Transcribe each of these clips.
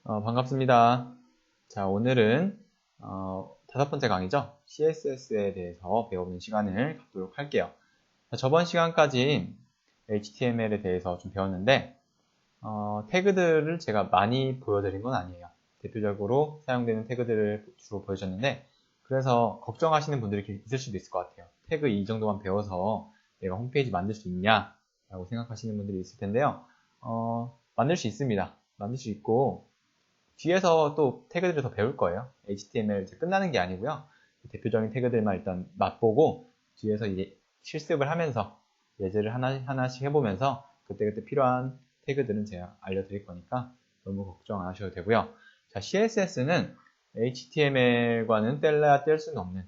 반갑습니다. 자, 오늘은 다섯 번째 강의죠. CSS에 대해서 배워보는 시간을 갖도록 할게요. 자, 저번 시간까지 HTML에 대해서 좀 배웠는데 태그들을 제가 많이 보여드린 건 아니에요. 대표적으로 사용되는 태그들을 주로 보여줬는데 그래서 걱정하시는 분들이 있을 수도 있을 것 같아요. 태그 이 정도만 배워서 내가 홈페이지 만들 수 있냐? 라고 생각하시는 분들이 있을 텐데요. 만들 수 있습니다. 만들 수 있고 뒤에서 또 태그들을 더 배울 거예요. HTML 이제 끝나는 게 아니고요. 대표적인 태그들만 일단 맛보고 뒤에서 이제 실습을 하면서 예제를 하나씩 해보면서 그때그때 필요한 태그들은 제가 알려드릴 거니까 너무 걱정 안 하셔도 되고요. 자, CSS는 HTML과는 뗄래야 뗄 수는 없는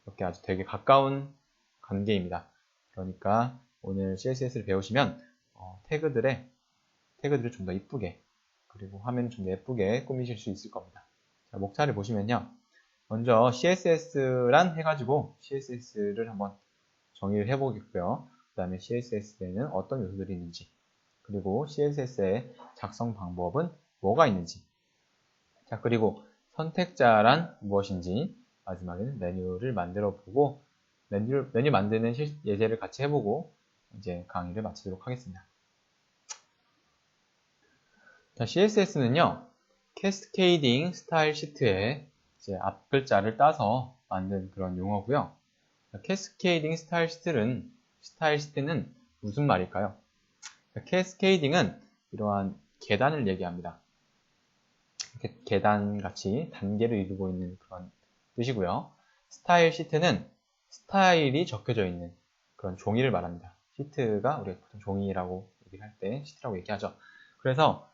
이렇게 아주 되게 가까운 관계입니다. 그러니까 오늘 CSS를 배우시면 태그들을 좀 더 이쁘게 그리고 화면 좀 예쁘게 꾸미실 수 있을 겁니다. 자, 목차를 보시면요. 먼저 CSS란 해가지고 CSS를 한번 정의를 해보겠고요. 그 다음에 CSS에는 어떤 요소들이 있는지 그리고 CSS의 작성 방법은 뭐가 있는지 자 그리고 선택자란 무엇인지 마지막에는 메뉴를 만들어 보고 메뉴 만드는 예제를 같이 해보고 이제 강의를 마치도록 하겠습니다. 자, CSS는요, 캐스케이딩 스타일 시트에 이제 앞 글자를 따서 만든 그런 용어고요. 캐스케이딩 스타일 시트는 무슨 말일까요? 캐스케이딩은 이러한 계단을 얘기합니다. 이렇게 계단같이 단계를 이루고 있는 그런 뜻이고요. 스타일 시트는 스타일이 적혀져 있는 그런 종이를 말합니다. 시트가 우리가 보통 종이라고 얘기를 할 때 시트라고 얘기하죠. 그래서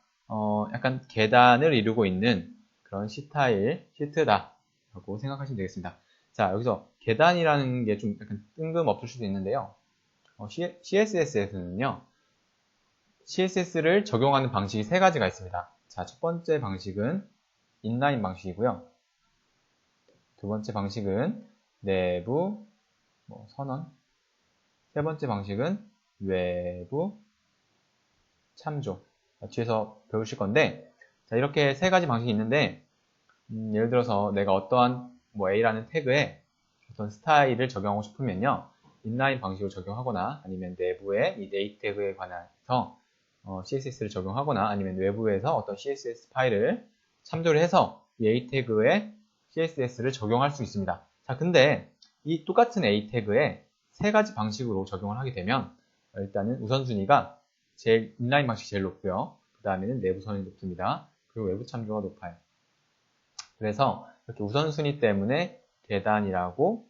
약간 계단을 이루고 있는 그런 시트다 라고 생각하시면 되겠습니다. 자, 여기서 계단이라는 게 좀 약간 뜬금없을 수도 있는데요. CSS에서는요, CSS를 적용하는 방식이 세 가지가 있습니다. 자, 첫 번째 방식은 인라인 방식이고요. 두 번째 방식은 내부 선언. 세 번째 방식은 외부 참조. 뒤에서 배우실 건데, 자, 이렇게 세 가지 방식이 있는데, 예를 들어서 내가 어떠한 A라는 태그에 어떤 스타일을 적용하고 싶으면요, 인라인 방식을 적용하거나 아니면 내부의 이 A 태그에 관해서 CSS를 적용하거나 아니면 외부에서 어떤 CSS 파일을 참조를 해서 이 A 태그에 CSS를 적용할 수 있습니다. 자, 근데 이 똑같은 A 태그에 세 가지 방식으로 적용을 하게 되면 일단은 우선순위가 인라인 방식이 제일 높고요. 그 다음에는 내부 선이 높습니다. 그리고 외부 참조가 높아요. 그래서 이렇게 우선순위 때문에 계단이라고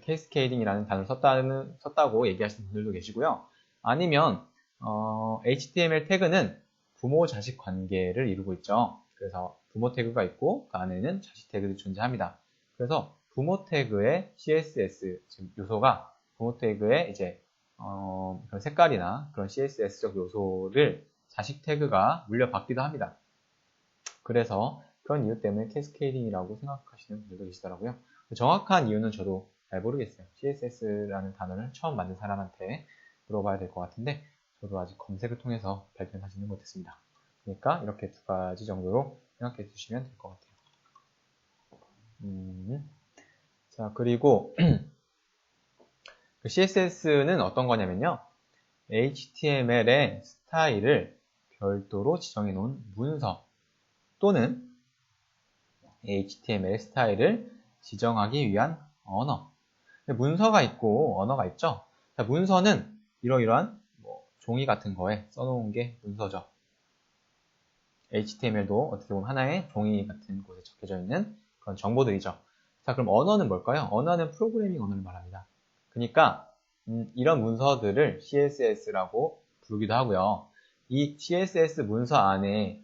캐스케이딩이라는 단어를 썼다고 얘기하시는 분들도 계시고요. 아니면 HTML 태그는 부모-자식 관계를 이루고 있죠. 그래서 부모 태그가 있고 그 안에는 자식 태그들이 존재합니다. 그래서 부모 태그의 CSS 요소가 부모 태그의 이제 그런 색깔이나 그런 CSS적 요소를 자식 태그가 물려받기도 합니다. 그래서 그런 이유 때문에 캐스케이딩이라고 생각하시는 분들도 계시더라고요. 정확한 이유는 저도 잘 모르겠어요. CSS라는 단어를 처음 만든 사람한테 물어봐야 될 것 같은데 저도 아직 검색을 통해서 발견하지는 못했습니다. 그러니까 이렇게 두 가지 정도로 생각해 주시면 될 것 같아요. 자, 그리고 CSS는 어떤 거냐면요. HTML의 스타일을 별도로 지정해 놓은 문서 또는 HTML 스타일을 지정하기 위한 언어. 문서가 있고 언어가 있죠. 자, 문서는 이러이러한 종이 같은 거에 써놓은 게 문서죠. HTML도 어떻게 보면 하나의 종이 같은 곳에 적혀져 있는 그런 정보들이죠. 자, 그럼 언어는 뭘까요? 언어는 프로그래밍 언어를 말합니다. 그러니까 이런 문서들을 CSS라고 부르기도 하고요. 이 CSS 문서 안에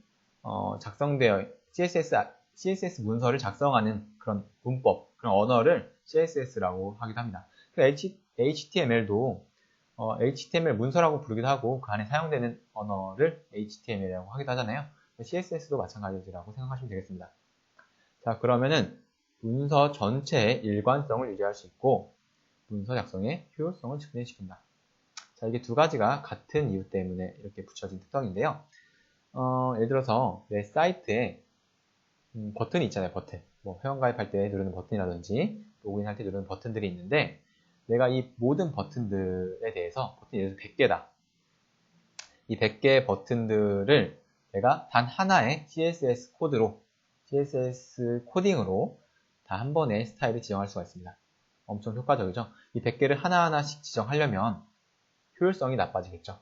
CSS 문서를 작성하는 그런 문법, 그런 언어를 CSS라고 하기도 합니다. HTML도 HTML 문서라고 부르기도 하고 그 안에 사용되는 언어를 HTML이라고 하기도 하잖아요. CSS도 마찬가지라고 생각하시면 되겠습니다. 자, 그러면은 문서 전체의 일관성을 유지할 수 있고 문서 작성의 효율성을 증진시킨다. 자, 이게 두 가지가 같은 이유 때문에 이렇게 붙여진 특성인데요. 예를 들어서 내 사이트에 버튼이 있잖아요. 버튼. 뭐 회원가입할 때 누르는 버튼이라든지 로그인할 때 누르는 버튼들이 있는데 내가 이 모든 버튼들에 대해서 버튼이 예를 들어서 100개다. 이 100개의 버튼들을 내가 단 하나의 CSS 코드로, CSS 코딩으로 다 한 번에 스타일을 지정할 수가 있습니다. 엄청 효과적이죠. 이 100개를 하나하나씩 지정하려면 효율성이 나빠지겠죠.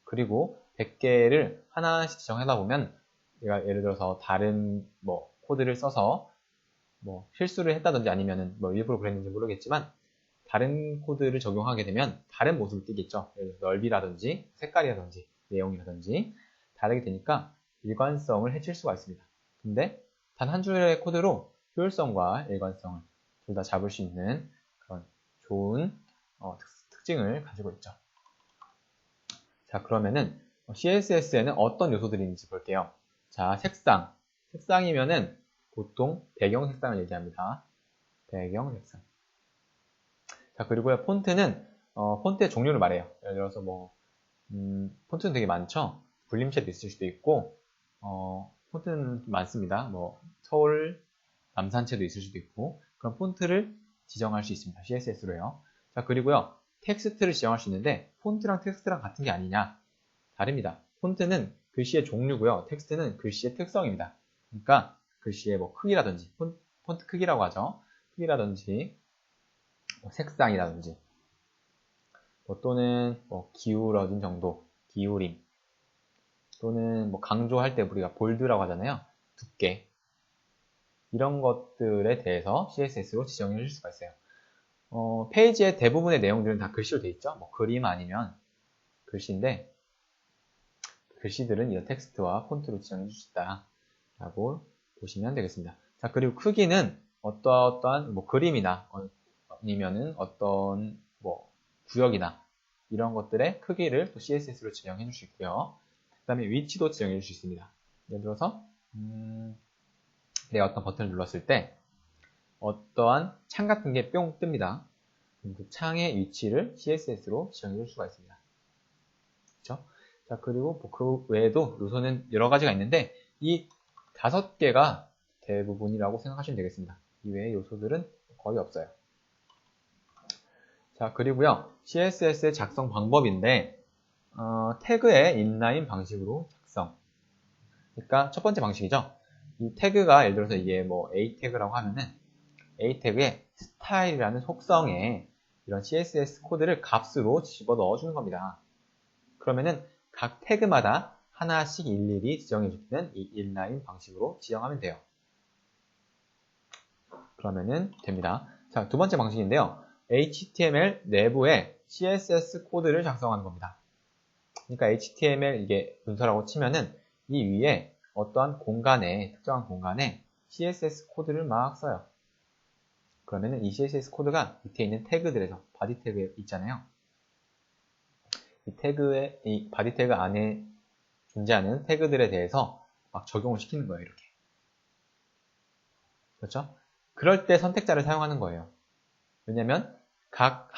그리고 100개를 하나하나씩 지정하다 보면 내가 예를 들어서 다른 뭐 코드를 써서 뭐 실수를 했다든지 아니면은 뭐 일부러 그랬는지 모르겠지만 다른 코드를 적용하게 되면 다른 모습을 띠겠죠. 예를 들어서 넓이라든지 색깔이라든지 내용이라든지 다르게 되니까 일관성을 해칠 수가 있습니다. 근데 단 한 줄의 코드로 효율성과 일관성을 둘 다 잡을 수 있는 그런 좋은 특징을 가지고 있죠. 자, 그러면은 CSS에는 어떤 요소들이 있는지 볼게요. 자, 색상. 색상이면은 보통 배경 색상을 얘기합니다. 배경 색상. 자, 그리고요, 폰트는, 폰트의 종류를 말해요. 예를 들어서 폰트는 되게 많죠? 불림체도 있을 수도 있고, 폰트는 많습니다. 뭐, 서울, 남산체도 있을 수도 있고, 그런 폰트를 지정할 수 있습니다. CSS로요. 자, 그리고요, 텍스트를 지정할 수 있는데, 폰트랑 텍스트랑 같은 게 아니냐? 다릅니다. 폰트는 글씨의 종류고요. 텍스트는 글씨의 특성입니다. 그러니까, 글씨의 뭐 크기라든지, 폰트 크기라고 하죠. 크기라든지, 뭐 색상이라든지, 또는 뭐 기울어진 정도, 기울임, 또는 뭐 강조할 때 우리가 볼드라고 하잖아요. 두께. 이런 것들에 대해서 CSS로 지정해 줄 수가 있어요. 페이지의 대부분의 내용들은 다 글씨로 되어 있죠. 뭐 그림 아니면 글씨인데 글씨들은 이런 텍스트와 폰트로 지정해 줄 수 있다 라고 보시면 되겠습니다. 자, 그리고 크기는 어떠한 뭐 그림이나 아니면은 어떤 뭐 구역이나 이런 것들의 크기를 또 CSS로 지정해 줄 수 있고요. 그 다음에 위치도 지정해 줄 수 있습니다. 예를 들어서 내가 어떤 버튼을 눌렀을 때 어떠한 창 같은 게 뿅 뜹니다. 그 창의 위치를 CSS로 지정해 줄 수가 있습니다. 그렇죠? 자, 그리고 그 외에도 요소는 여러 가지가 있는데 이 5개가 대부분이라고 생각하시면 되겠습니다. 이외의 요소들은 거의 없어요. 자, 그리고요, CSS의 작성 방법인데, 태그의 인라인 방식으로 작성. 그러니까 첫 번째 방식이죠. 이 태그가 예를 들어서 이게 뭐 A 태그라고 하면은 A 태그의 스타일이라는 속성에 이런 CSS 코드를 값으로 집어 넣어주는 겁니다. 그러면은 각 태그마다 하나씩 일일이 지정해주는 이 인라인 방식으로 지정하면 돼요. 그러면은 됩니다. 자, 두 번째 방식인데요. HTML 내부에 CSS 코드를 작성하는 겁니다. 그러니까 HTML 이게 문서라고 치면은 이 위에 어떠한 공간에, 특정한 공간에 CSS 코드를 막 써요. 그러면은 이 CSS 코드가 밑에 있는 태그들에서 바디 태그 있잖아요. 이 바디 태그 안에 존재하는 태그들에 대해서 막 적용을 시키는 거예요, 이렇게. 그렇죠? 그럴 때 선택자를 사용하는 거예요. 왜냐면 각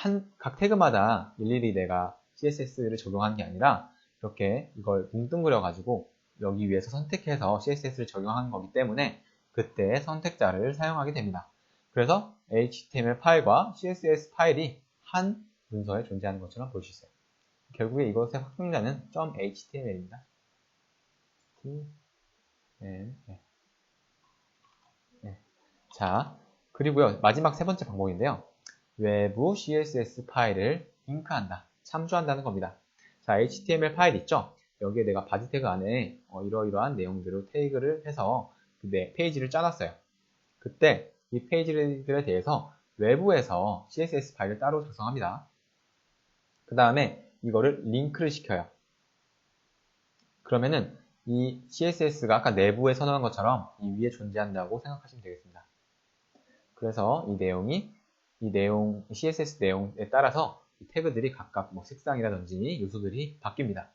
태그마다 일일이 내가 CSS를 적용하는 게 아니라 이렇게 이걸 뭉뚱그려 가지고 여기 위에서 선택해서 CSS를 적용하는 거기 때문에 그때 선택자를 사용하게 됩니다. 그래서 HTML 파일과 CSS 파일이 한 문서에 존재하는 것처럼 볼 수 있어요. 결국에 이것의 확정자는 .html입니다. 자, 그리고요, 마지막 세 번째 방법인데요. 외부 CSS 파일을 링크한다, 참조한다는 겁니다. 자, HTML 파일 있죠? 여기에 내가 바디 태그 안에 이러이러한 내용들을 태그를 해서 내 페이지를 짜놨어요. 그때 이 페이지들에 대해서 외부에서 CSS 파일을 따로 작성합니다. 그 다음에 이거를 링크를 시켜요. 그러면은 이 CSS가 아까 내부에 선언한 것처럼 이 위에 존재한다고 생각하시면 되겠습니다. 그래서 이 내용, CSS 내용에 따라서 이 태그들이 각각 뭐 색상이라든지 요소들이 바뀝니다.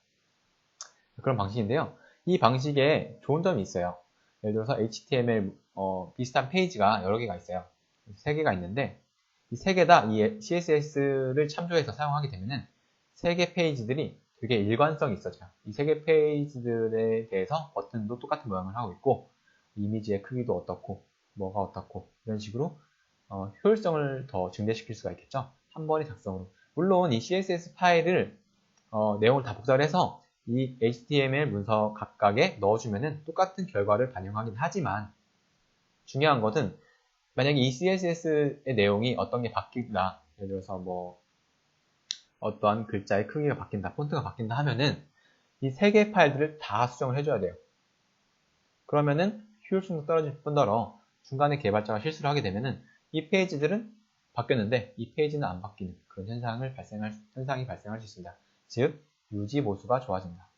그런 방식인데요. 이 방식에 좋은 점이 있어요. 예를 들어서 HTML 비슷한 페이지가 여러 개가 있어요. 3개가 있는데 이 3개 다 이 CSS를 참조해서 사용하게 되면은 3개 페이지들이 되게 일관성이 있어져요. 이 세 개 페이지들에 대해서 버튼도 똑같은 모양을 하고 있고, 이미지의 크기도 어떻고, 뭐가 어떻고, 이런 식으로 효율성을 더 증대시킬 수가 있겠죠. 한 번의 작성으로. 물론 이 CSS 파일을 내용을 다 복사를 해서 이 HTML 문서 각각에 넣어주면은 똑같은 결과를 반영하긴 하지만, 중요한 것은 만약에 이 CSS의 내용이 어떤 게 바뀐다, 예를 들어서 뭐 어떠한 글자의 크기가 바뀐다, 폰트가 바뀐다 하면은 이 세 개의 파일들을 다 수정을 해줘야 돼요. 그러면은 효율성도 떨어질 뿐더러 중간에 개발자가 실수를 하게 되면은 이 페이지들은 바뀌었는데 이 페이지는 안 바뀌는 그런 현상이 발생할 수 있습니다. 즉 유지 보수가 좋아진다.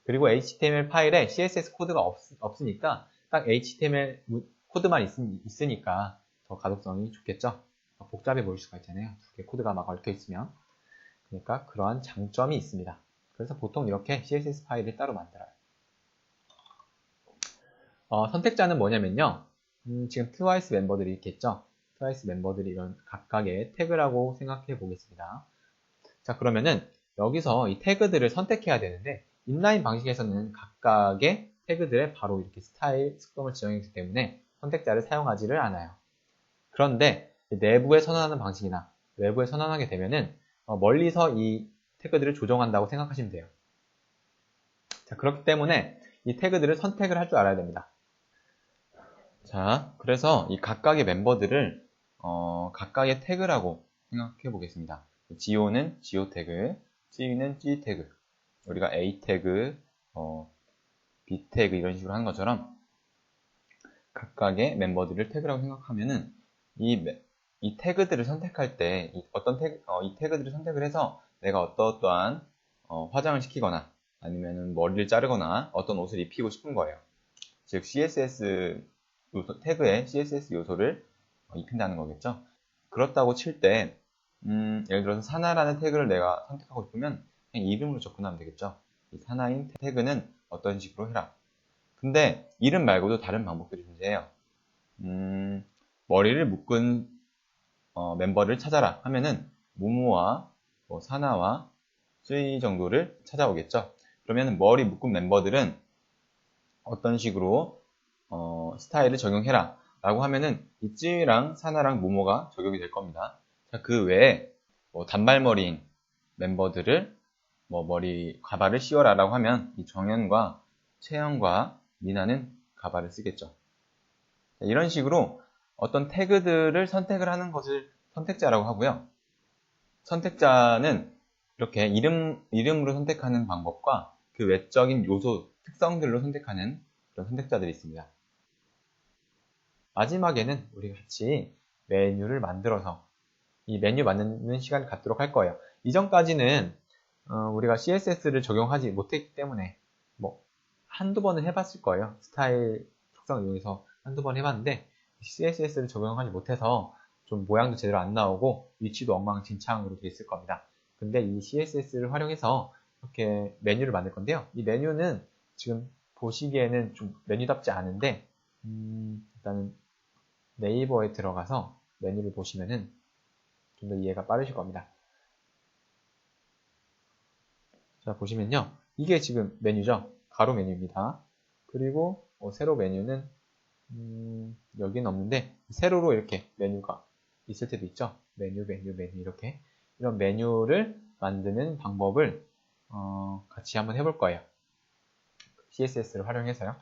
그리고 HTML 파일에 CSS 코드가 없으니까 딱 HTML 코드만 있으니까 더 가독성이 좋겠죠. 복잡해 보일 수가 있잖아요. 두 개 코드가 막 얽혀 있으면. 그러니까 그러한 장점이 있습니다. 그래서 보통 이렇게 CSS 파일을 따로 만들어요. 선택자는 뭐냐면요. 지금 트와이스 멤버들이 있겠죠. 트와이스 멤버들이 이런 각각의 태그라고 생각해 보겠습니다. 자, 그러면은 여기서 이 태그들을 선택해야 되는데 인라인 방식에서는 각각의 태그들에 바로 이렇게 스타일, 특성을 지정했기 때문에 선택자를 사용하지를 않아요. 그런데 내부에 선언하는 방식이나 외부에 선언하게 되면은 멀리서 이 태그들을 조정한다고 생각하시면 돼요. 자, 그렇기 때문에 이 태그들을 선택을 할 줄 알아야 됩니다. 자, 그래서 이 각각의 멤버들을 각각의 태그라고 생각해 보겠습니다. GO는 GO 태그, G는 G 태그, 우리가 A 태그, B 태그 이런 식으로 하는 것처럼 각각의 멤버들을 태그라고 생각하면은 이 태그들을 선택할 때 이 태그들을 선택을 해서 내가 어떠한 화장을 시키거나 아니면은 머리를 자르거나 어떤 옷을 입히고 싶은 거예요. 즉 CSS 태그에 CSS 요소를 입힌다는 거겠죠. 그렇다고 칠 때 예를 들어서 사나라는 태그를 내가 선택하고 싶으면 그냥 이름으로 접근하면 되겠죠. 이 사나인 태그는 어떤 식으로 해라. 근데 이름 말고도 다른 방법들이 존재해요. 머리를 묶은 멤버를 찾아라 하면은 모모와 뭐 사나와 쓰이 정도를 찾아오겠죠. 그러면 머리 묶은 멤버들은 어떤 식으로 스타일을 적용해라 라고 하면은 이 쯔이랑 사나랑 모모가 적용이 될 겁니다. 자, 그 외에 뭐 단발머리인 멤버들을 뭐 머리 가발을 씌워라 라고 하면 이 정현과 채영과 미나는 가발을 쓰겠죠. 자, 이런 식으로 어떤 태그들을 선택을 하는 것을 선택자라고 하고요. 선택자는 이렇게 이름으로 선택하는 방법과 그 외적인 요소, 특성들로 선택하는 그런 선택자들이 있습니다. 마지막에는 우리 같이 메뉴를 만들어서 이 메뉴 만드는 시간을 갖도록 할 거예요. 이전까지는 우리가 CSS를 적용하지 못했기 때문에 뭐 한두 번은 해봤을 거예요. 스타일 특성을 이용해서 한두 번 해봤는데 CSS를 적용하지 못해서 좀 모양도 제대로 안 나오고 위치도 엉망진창으로 되어 있을 겁니다. 근데 이 CSS를 활용해서 이렇게 메뉴를 만들 건데요. 이 메뉴는 지금 보시기에는 좀 메뉴답지 않은데 일단은 네이버에 들어가서 메뉴를 보시면은 좀 더 이해가 빠르실 겁니다. 자, 보시면요. 이게 지금 메뉴죠. 가로 메뉴입니다. 그리고 세로 메뉴는 여기는 없는데 세로로 이렇게 메뉴가 있을 때도 있죠. 메뉴 이렇게 이런 메뉴를 만드는 방법을 같이 한번 해볼 거예요. CSS를 활용해서요.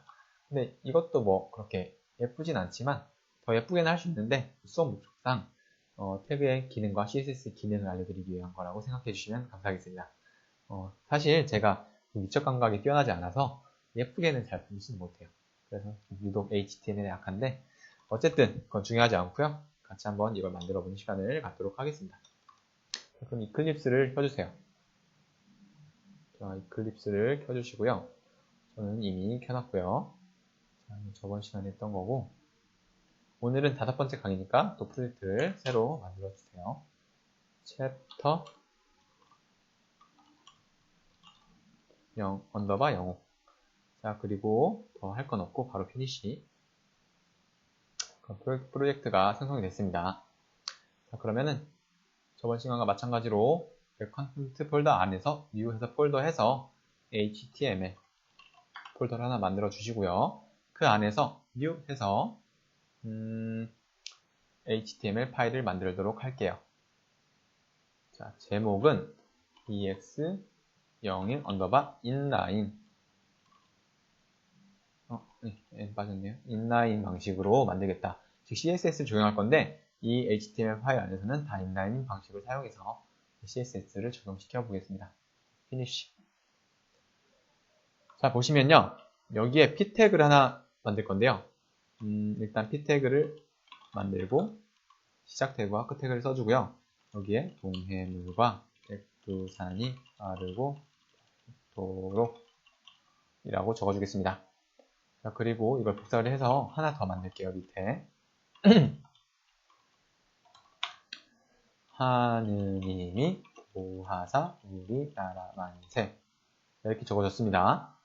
근데 이것도 뭐 그렇게 예쁘진 않지만 더 예쁘게는 할 수 있는데 수업 목적상 태그의 기능과 CSS 기능을 알려드리기 위한 거라고 생각해 주시면 감사하겠습니다. 사실 제가 미적 감각이 뛰어나지 않아서 예쁘게는 잘 보지는 못해요. 그래서 유독 HTML에 약한데 어쨌든 그건 중요하지 않고요. 같이 한번 이걸 만들어 보는 시간을 갖도록 하겠습니다. 그럼 이클립스를 켜주세요. 자, 이클립스를 켜주시고요. 저는 이미 켜놨고요. 자, 저번 시간에 했던 거고 오늘은 5번째 강의니까 또 프로젝트를 새로 만들어 주세요. 챕터 0 언더바 05. 자, 그리고 더 할 건 없고 바로 피니시. 프로젝트가 생성이 됐습니다. 자, 그러면은 저번 시간과 마찬가지로 컨텐트 폴더 안에서 new 해서 폴더 해서 html 폴더를 하나 만들어 주시고요. 그 안에서 new 해서 html 파일을 만들도록 할게요. 자, 제목은 ex01 언더바 inline 빠졌네요. inline 방식으로 만들겠다. 즉 CSS를 적용할 건데 이 HTML 파일 안에서는 다 inline 방식을 사용해서 CSS를 적용시켜 보겠습니다. finish. 자, 보시면요. 여기에 p 태그를 하나 만들 건데요. 일단 p 태그를 만들고 시작 태그와 끝 태그를 써주고요. 여기에 동해물과 백두산이 빠르고 도록 이라고 적어주겠습니다. 자, 그리고 이걸 복사를 해서 하나 더 만들게요. 밑에 하느님이 보하사 우리나라 만세 이렇게 적어줬습니다.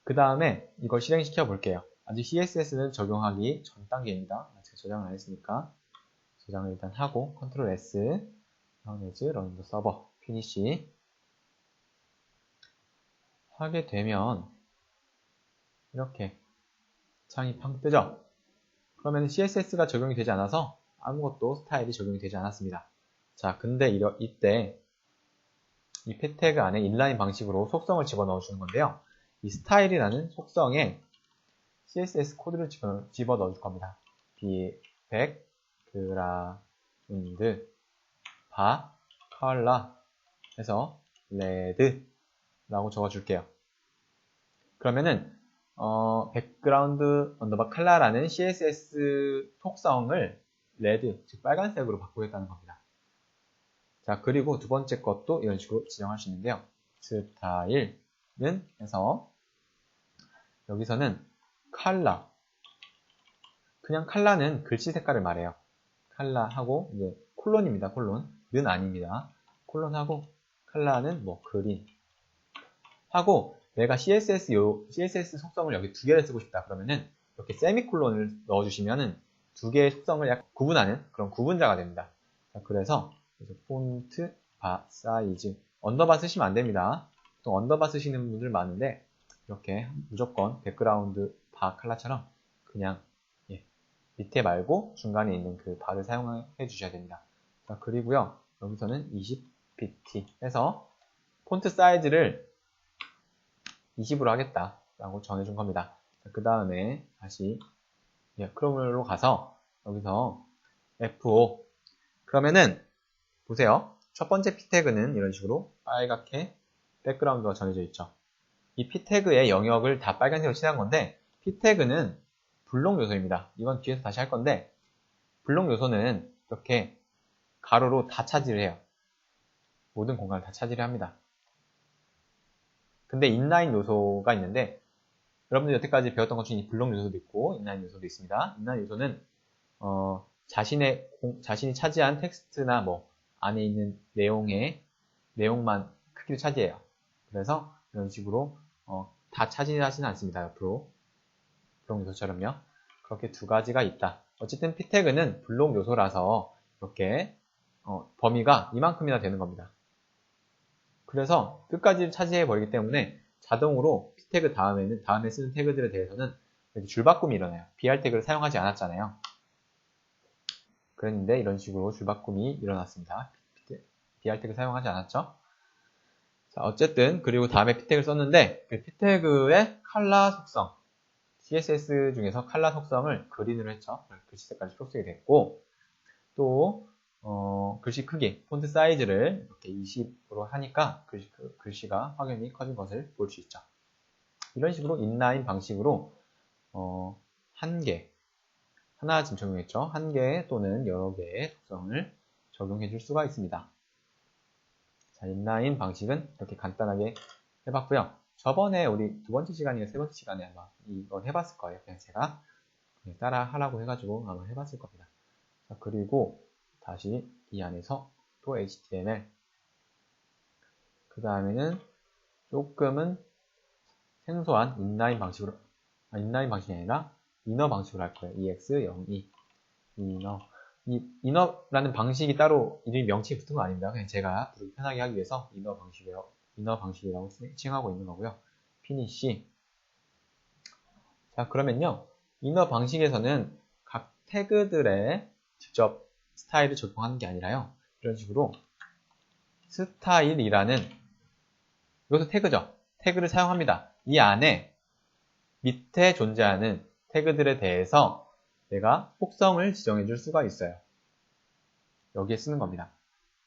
그 다음에 이걸 실행시켜 볼게요. 아직 CSS는 적용하기 전 단계입니다. 제가 저장을 안 했으니까 저장을 일단 하고 컨트롤 S 다운로드 런더 서버 피니시 하게 되면 이렇게 창이 팡 뜨죠. 그러면 CSS가 적용이 되지 않아서 아무것도 스타일이 적용이 되지 않았습니다. 자, 근데 이때 이 p 태그 안에 인라인 방식으로 속성을 집어넣어 주는 건데요. 이 스타일이라는 속성에 CSS 코드를 집어넣어 줄 겁니다. 백그라운드 바 컬러 해서 레드라고 적어줄게요. 그러면은 백그라운드 언더바 컬러라는 CSS 속성을 레드, 즉 빨간색으로 바꾸겠다는 겁니다. 자, 그리고 두 번째 것도 이런 식으로 지정할 수 있는데요. 스타일은 해서 여기서는 컬러, 그냥 컬러는 글씨 색깔을 말해요. 컬러하고 이제 콜론입니다. 콜론은 아닙니다. 콜론하고 컬러는 뭐 그린 하고 내가 CSS 속성을 여기 두 개를 쓰고 싶다 그러면은 이렇게 세미콜론을 넣어주시면은 두 개의 속성을 약 구분하는 그런 구분자가 됩니다. 자, 그래서 폰트 바 사이즈 언더바 쓰시면 안 됩니다. 보통 언더바 쓰시는 분들 많은데 이렇게 무조건 백그라운드 바 컬러처럼 그냥 밑에 말고 중간에 있는 그 바를 사용해 주셔야 됩니다. 자, 그리고요 여기서는 20pt 해서 폰트 사이즈를 20으로 하겠다라고 정해준 겁니다. 그 다음에 다시 크롬으로 가서 여기서 F5 그러면은 보세요. 첫 번째 p 태그는 이런 식으로 빨갛게 백그라운드가 정해져 있죠. 이 p 태그의 영역을 다 빨간색으로 칠한 건데 p 태그는 블록 요소입니다. 이건 뒤에서 다시 할 건데 블록 요소는 이렇게 가로로 다 차지를 해요. 모든 공간을 다 차지를 합니다. 근데 인라인 요소가 있는데 여러분들 여태까지 배웠던 것 중에 이 블록 요소도 있고 인라인 요소도 있습니다. 인라인 요소는 자신이 차지한 텍스트나 뭐 안에 있는 내용만 크기를 차지해요. 그래서 이런 식으로 다 차지하지는 않습니다. 옆으로 블록 요소처럼요. 그렇게 두 가지가 있다. 어쨌든 p 태그는 블록 요소라서 이렇게 범위가 이만큼이나 되는 겁니다. 그래서 끝까지 차지해 버리기 때문에 자동으로 p 태그 다음에 쓰는 태그들에 대해서는 이렇게 줄바꿈이 일어나요. br 태그를 사용하지 않았잖아요. 그랬는데 이런 식으로 줄바꿈이 일어났습니다. br 태그 사용하지 않았죠? 자, 어쨌든 그리고 다음에 p 태그를 썼는데 그 p 태그의 컬러 속성 CSS 중에서 컬러 속성을 그린으로 했죠. 글씨 색깔이 초록색이 됐고 또 글씨 크기, 폰트 사이즈를 이렇게 20으로 하니까 글씨가 확연히 커진 것을 볼 수 있죠. 이런 식으로 인라인 방식으로 한 개, 하나 지금 적용했죠. 한 개 또는 여러 개의 속성을 적용해 줄 수가 있습니다. 자, 인라인 방식은 이렇게 간단하게 해봤고요. 저번에 우리 두 번째 시간이나 세 번째 시간에 아마 이걸 해봤을 거예요. 그냥 제가 따라 하라고 해가지고 아마 해봤을 겁니다. 자, 그리고 다시 이 안에서 또 HTML 그 다음에는 조금은 생소한 인라인 방식으로 인라인 방식이 아니라 이너 방식으로 할 거예요. EX02 이너 이 이너라는 방식이 따로 이름이 명칭이 붙은 거 아닙니다. 그냥 제가 부르기 편하게 하기 위해서 이너 방식이라고 칭하고 있는 거고요. 피니시. 자, 그러면요. 이너 방식에서는 각 태그들의 직접 스타일을 적용하는 게 아니라요. 이런 식으로 스타일이라는 이것도 태그죠. 태그를 사용합니다. 이 안에 밑에 존재하는 태그들에 대해서 내가 속성을 지정해 줄 수가 있어요. 여기에 쓰는 겁니다.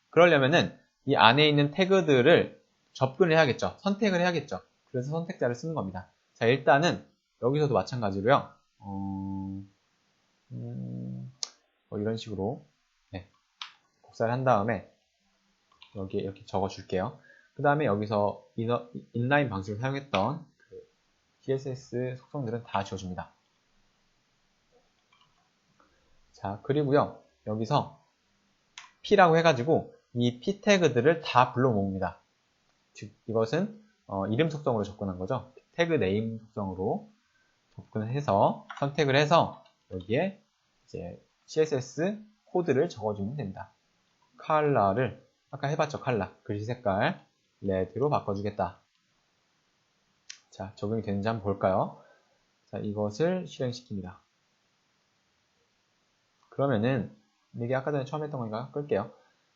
그러려면은 이 안에 있는 태그들을 접근을 해야겠죠. 선택을 해야겠죠. 그래서 선택자를 쓰는 겁니다. 자, 일단은 여기서도 마찬가지로요. 뭐 이런 식으로 복사를 한 다음에 여기에 이렇게 적어 줄게요. 그 다음에 여기서 인라인 방식을 사용했던 그 CSS 속성들은 다 지워줍니다. 자, 그리고요. 여기서 P라고 해가지고 이 P 태그들을 다 불러 모읍니다. 즉, 이것은 이름 속성으로 접근한 거죠. 태그 네임 속성으로 접근을 해서 선택을 해서 여기에 이제 CSS 코드를 적어주면 됩니다. 컬러를 아까 해봤죠. 컬러 글씨 색깔 레드로 바꿔주겠다. 자, 적용이 되는지 한번 볼까요? 자, 이것을 실행시킵니다. 그러면은 이게 아까 전에 처음 했던 거니까 끌게요.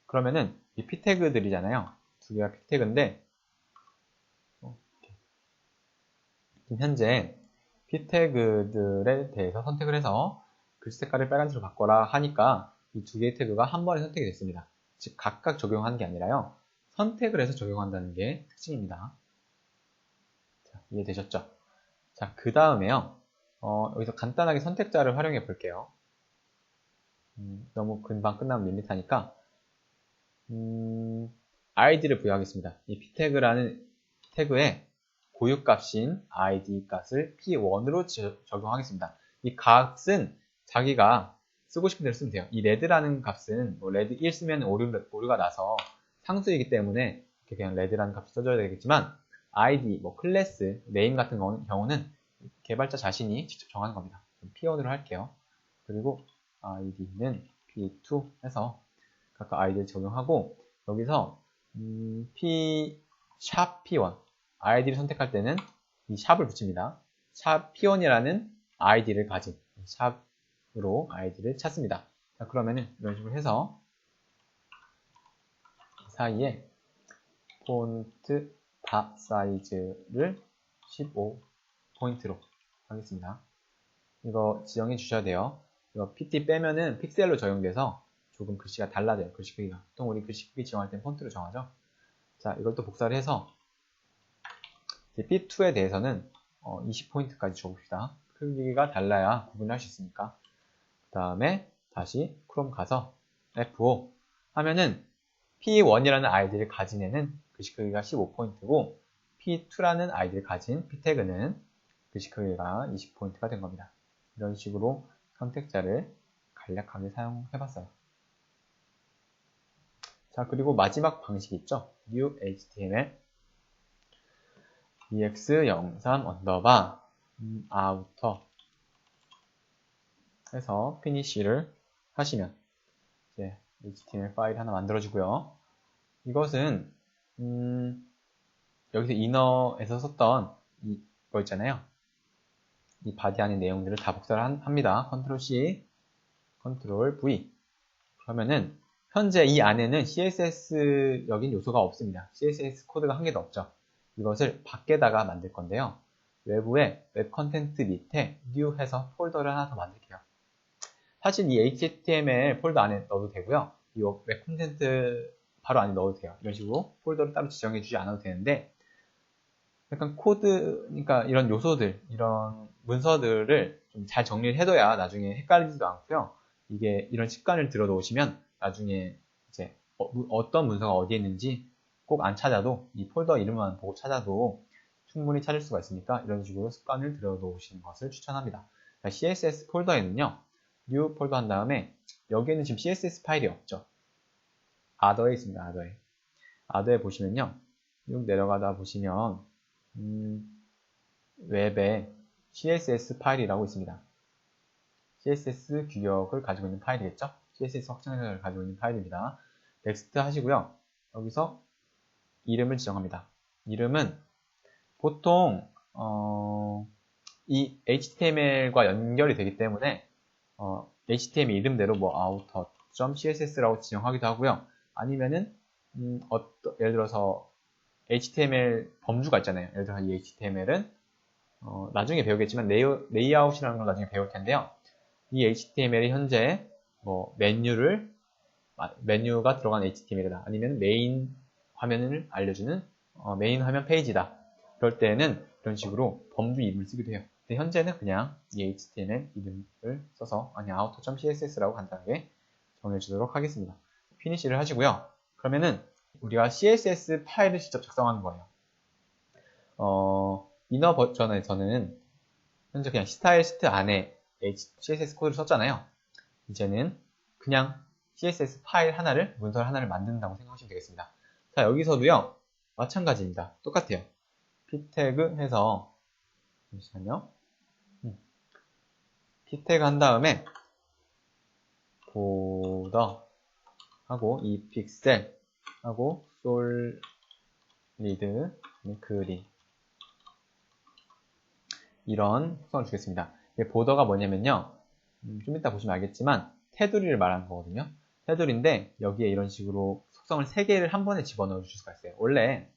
그러면은 이 P 태그들이잖아요. 두 개가 P 태그인데 지금 현재 P 태그들에 대해서 선택을 해서 글씨 색깔을 빨간색으로 바꿔라 하니까 이 두 개의 태그가 한 번에 선택이 됐습니다. 즉 각각 적용하는 게 아니라요. 선택을 해서 적용한다는 게 특징입니다. 자, 이해되셨죠? 자, 그 다음에요. 여기서 간단하게 선택자를 활용해 볼게요. 너무 금방 끝나면 밋밋하니까 id를 부여하겠습니다. 이 p 태그라는 태그에 고유값인 id 값을 p1으로 적용하겠습니다. 이 값은 자기가 쓰고 싶은 대로 쓰면 돼요. 이 레드라는 값은 뭐 레드 1 쓰면 오류가 나서 상수이기 때문에 이렇게 그냥 레드라는 값을 써줘야 되겠지만 id, 뭐 클래스, 네임 같은 경우는 개발자 자신이 직접 정하는 겁니다. p1으로 할게요. 그리고 id는 p2 해서 각각 id를 적용하고 여기서 샵 p1 id를 선택할 때는 이 샵을 붙입니다. 샵 p1이라는 id를 가진 샵으로 id를 찾습니다. 자, 그러면은 이런 식으로 해서 사이에 폰트 다 사이즈를 15포인트로 하겠습니다. 이거 지정해 주셔야 돼요. 이거 pt 빼면은 픽셀로 적용돼서 조금 글씨가 달라져요. 글씨 크기가. 보통 우리 글씨 크기 지정할 땐 폰트로 정하죠. 자, 이걸 또 복사를 해서 P2에 대해서는 20포인트까지 줘봅시다. 크기가 달라야 구분할 수 있으니까. 그 다음에 다시 크롬 가서 F5 하면은 P1이라는 아이디를 가진 애는 글씨 크기가 15포인트고 P2라는 아이디를 가진 P 태그는 글씨 크기가 20포인트가 된 겁니다. 이런 식으로 선택자를 간략하게 사용해봤어요. 자, 그리고 마지막 방식이 있죠. New HTML ex03 언더바 outer 해서 finish를 하시면 이제 HTML 파일 하나 만들어주고요. 이것은 여기서 inner에서 썼던 이거 있잖아요. 이 바디 안의 내용들을 다 복사를 합니다. Ctrl C, Ctrl V. 그러면은 현재 이 안에는 CSS적인 요소가 없습니다. CSS 코드가 한 개도 없죠. 이것을 밖에다가 만들 건데요. 외부에 웹 컨텐트 밑에 new 해서 폴더를 하나 더 만들게요. 사실 이 HTML 폴더 안에 넣어도 되고요. 이 웹 컨텐트 바로 안에 넣어도 돼요. 이런 식으로 폴더를 따로 지정해 주지 않아도 되는데 약간 코드, 그러니까 이런 요소들, 이런 문서들을 좀 잘 정리를 해둬야 나중에 헷갈리지도 않고요. 이게 이런 습관을 들여 놓으시면 나중에 이제 어떤 문서가 어디에 있는지 꼭 안 찾아도 이 폴더 이름만 보고 찾아도 충분히 찾을 수가 있으니까 이런 식으로 습관을 들여 놓으시는 것을 추천합니다. CSS 폴더에는요. new 폴더 한 다음에 여기에는 지금 CSS 파일이 없죠. other에 있습니다. other에 보시면요. 쭉 내려가다 보시면 웹에 CSS 파일이라고 있습니다. CSS 규격을 가지고 있는 파일이겠죠? CSS 확장자를 가지고 있는 파일입니다. 넥스트 하시고요. 여기서 이름을 지정합니다. 이름은 보통 이 HTML과 연결이 되기 때문에 HTML 이름대로 뭐 outer.css라고 지정하기도 하고요. 아니면은 예를 들어서 HTML 범주가 있잖아요. 예를 들어서 이 HTML은 나중에 배우겠지만 레이아웃이라는 걸 나중에 배울 텐데요. 이 HTML이 현재 뭐 메뉴가 들어간 HTML이다. 아니면 메인 화면을 알려주는 메인 화면 페이지다. 그럴 때는 이런 식으로 범주 이름을 쓰기도 해요. 근데 현재는 그냥 이 HTML 이름을 써서 outer.css라고 간단하게 정해주도록 하겠습니다. 피니시를 하시고요. 그러면은 우리가 CSS 파일을 직접 작성하는 거예요. 이너 버전에서는 현재 그냥 스타일 시트 안에 CSS 코드를 썼잖아요. 이제는 그냥 CSS 파일 하나를, 문서 하나를 만든다고 생각하시면 되겠습니다. 자, 여기서도요, 마찬가지입니다. 똑같아요. p 태그 해서, 잠시만요. p 태그 한 다음에, 보더 하고, 이 픽셀 하고, 솔리드, 그린. 이런 속성을 주겠습니다. 보더가 뭐냐면요. 좀 이따 보시면 알겠지만, 테두리를 말하는 거거든요. 테두리인데, 여기에 이런 식으로 속성을 3개를 한 번에 집어넣어 주실 수가 있어요. 원래,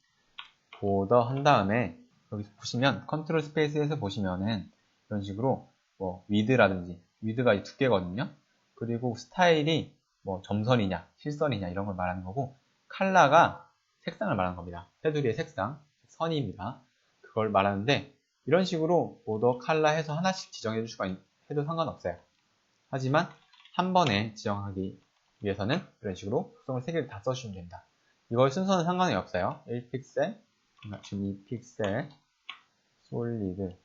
보더 한 다음에, 여기 보시면, 컨트롤 스페이스에서 보시면은, 이런 식으로, 뭐, 위드라든지, 위드가 두께거든요. 그리고 스타일이, 뭐, 점선이냐, 실선이냐, 이런 걸 말하는 거고, 컬러가 색상을 말하는 겁니다. 테두리의 색상, 선입니다. 그걸 말하는데, 이런 식으로 보더 컬러 해서 하나씩 지정해 줄 수가 해도 상관없어요. 하지만 한 번에 지정하기 위해서는 이런 식으로 속성을 3개를 다 써주시면 됩니다. 이걸 순서는 상관이 없어요. 1픽셀, 지금 2픽셀, 솔리드,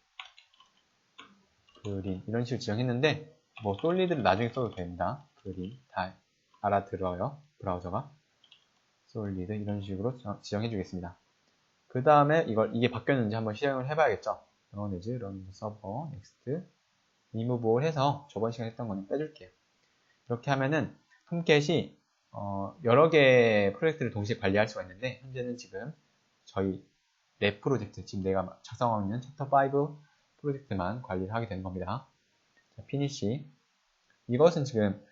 그린 이런 식으로 지정했는데 뭐 솔리드를 나중에 써도 됩니다. 그린 다 알아들어요. 브라우저가. 솔리드 이런 식으로 지정해 주겠습니다. 그 다음에 이게 바뀌었는지 한번 실행을 해봐야겠죠. run as, run server, next, remove all 해서 저번 시간에 했던 거는 빼줄게요. 이렇게 하면은 톰캣이 여러 개의 프로젝트를 동시에 관리할 수가 있는데 현재는 지금 저희 내 프로젝트, 지금 내가 작성하고 있는 챕터 5 프로젝트만 관리를 하게 되는 겁니다. 자, 피니시. 이것은 지금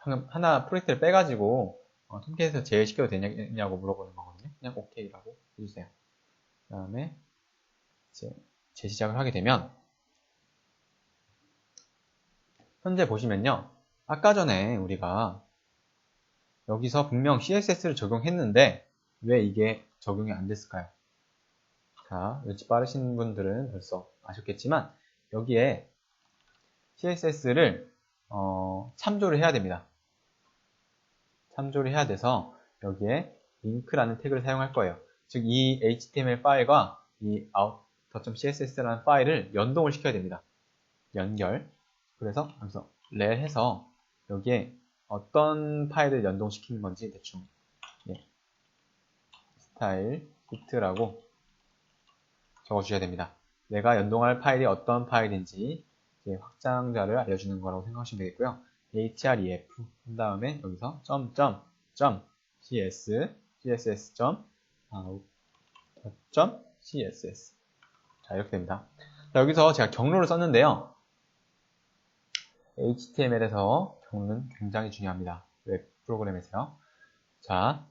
하나 프로젝트를 빼가지고 톰캣에서 제외시켜도 되냐고 물어보는 거거든요. 그냥 OK라고 해주세요. 그 다음에 이제 재시작을 하게 되면 현재 보시면요. 아까 전에 우리가 여기서 분명 CSS를 적용했는데 왜 이게 적용이 안 됐을까요? 자, 눈치 빠르신 분들은 벌써 아셨겠지만 여기에 CSS를 참조를 해야 됩니다. 참조를 해야 돼서 여기에 링크라는 태그를 사용할 거예요. 즉 이 HTML 파일과 이 outer.css라는 파일을 연동을 시켜야 됩니다. 연결. 그래서 여기서 rel 해서 여기에 어떤 파일을 연동시키는 건지 대충 스타일 시트라고 적어주셔야 됩니다. 내가 연동할 파일이 어떤 파일인지 확장자를 알려주는 거라고 생각하시면 되겠고요. href 한 다음에 여기서 css 자 이렇게 됩니다. 자, 여기서 제가 경로를 썼는데요. HTML에서 경로는 굉장히 중요합니다. 웹 프로그램에서요. 자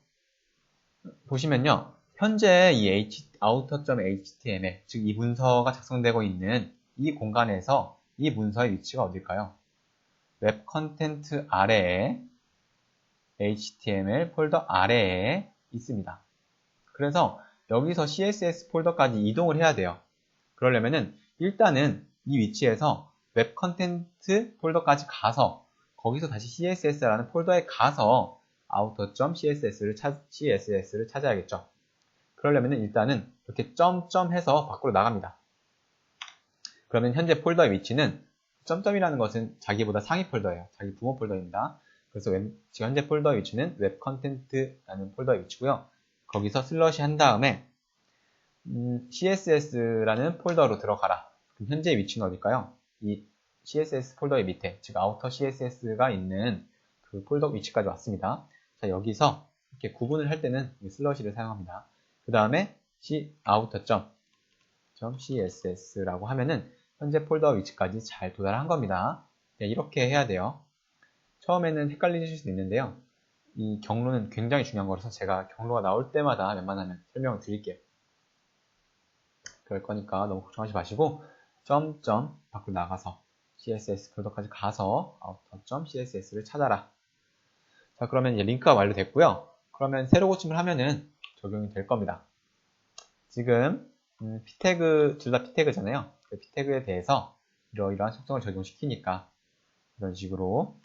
보시면요. 현재 이 outer.html, 즉 이 문서가 작성되고 있는 이 공간에서 이 문서의 위치가 어딜까요? 웹 컨텐트 아래에 HTML 폴더 아래에 있습니다. 그래서 여기서 CSS 폴더까지 이동을 해야 돼요. 그러려면은 일단은 이 위치에서 웹 컨텐트 폴더까지 가서 거기서 다시 CSS라는 폴더에 가서 outer.css를 찾아야겠죠. 그러려면 일단은 이렇게 점점 해서 밖으로 나갑니다. 그러면 현재 폴더의 위치는 점점이라는 것은 자기보다 상위 폴더예요. 자기 부모 폴더입니다. 그래서 지금 현재 폴더의 위치는 웹 컨텐트라는 폴더의 위치고요. 거기서 슬러시 한 다음에 CSS라는 폴더로 들어가라. 그럼 현재 위치는 어딜까요? 이 CSS 폴더의 밑에, 즉 outer CSS가 있는 그 폴더 위치까지 왔습니다. 자, 여기서 이렇게 구분을 할 때는 슬러시를 사용합니다. 그 다음에 outer.css라고 하면은 현재 폴더 위치까지 잘 도달한 겁니다. 네, 이렇게 해야 돼요. 처음에는 헷갈리실 수도 있는데요. 이 경로는 굉장히 중요한 거라서 제가 경로가 나올 때마다 웬만하면 설명을 드릴게요. 그럴 거니까 너무 걱정하지 마시고 점점 밖으로 나가서 css 폴더까지 가서 outer.css를 찾아라. 자, 그러면 이제 링크가 완료됐고요. 그러면 새로 고침을 하면은 적용이 될 겁니다. 지금 p태그, 둘 다 p태그잖아요. 그 p태그에 대해서 이러이러한 속성을 적용시키니까 이런 식으로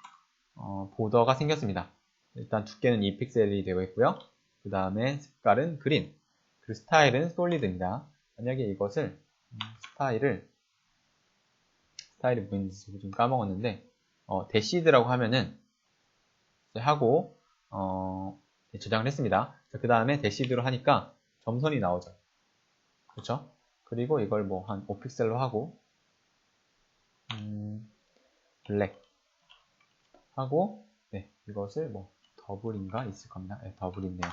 보더가 생겼습니다. 일단 두께는 2픽셀이 되고 있고요. 그 다음에 색깔은 그린, 그리고 스타일은 솔리드입니다. 만약에 이것을 스타일이 뭐인지 좀 까먹었는데 대시드라고 하면은 하고 저장을 했습니다. 그 다음에 대시드로 하니까 점선이 나오죠. 그렇죠? 그리고 이걸 뭐 한 5픽셀로 하고 블랙 하고 네, 이것을 뭐 더블인가 있을 겁니다. 네, 더블 있네요.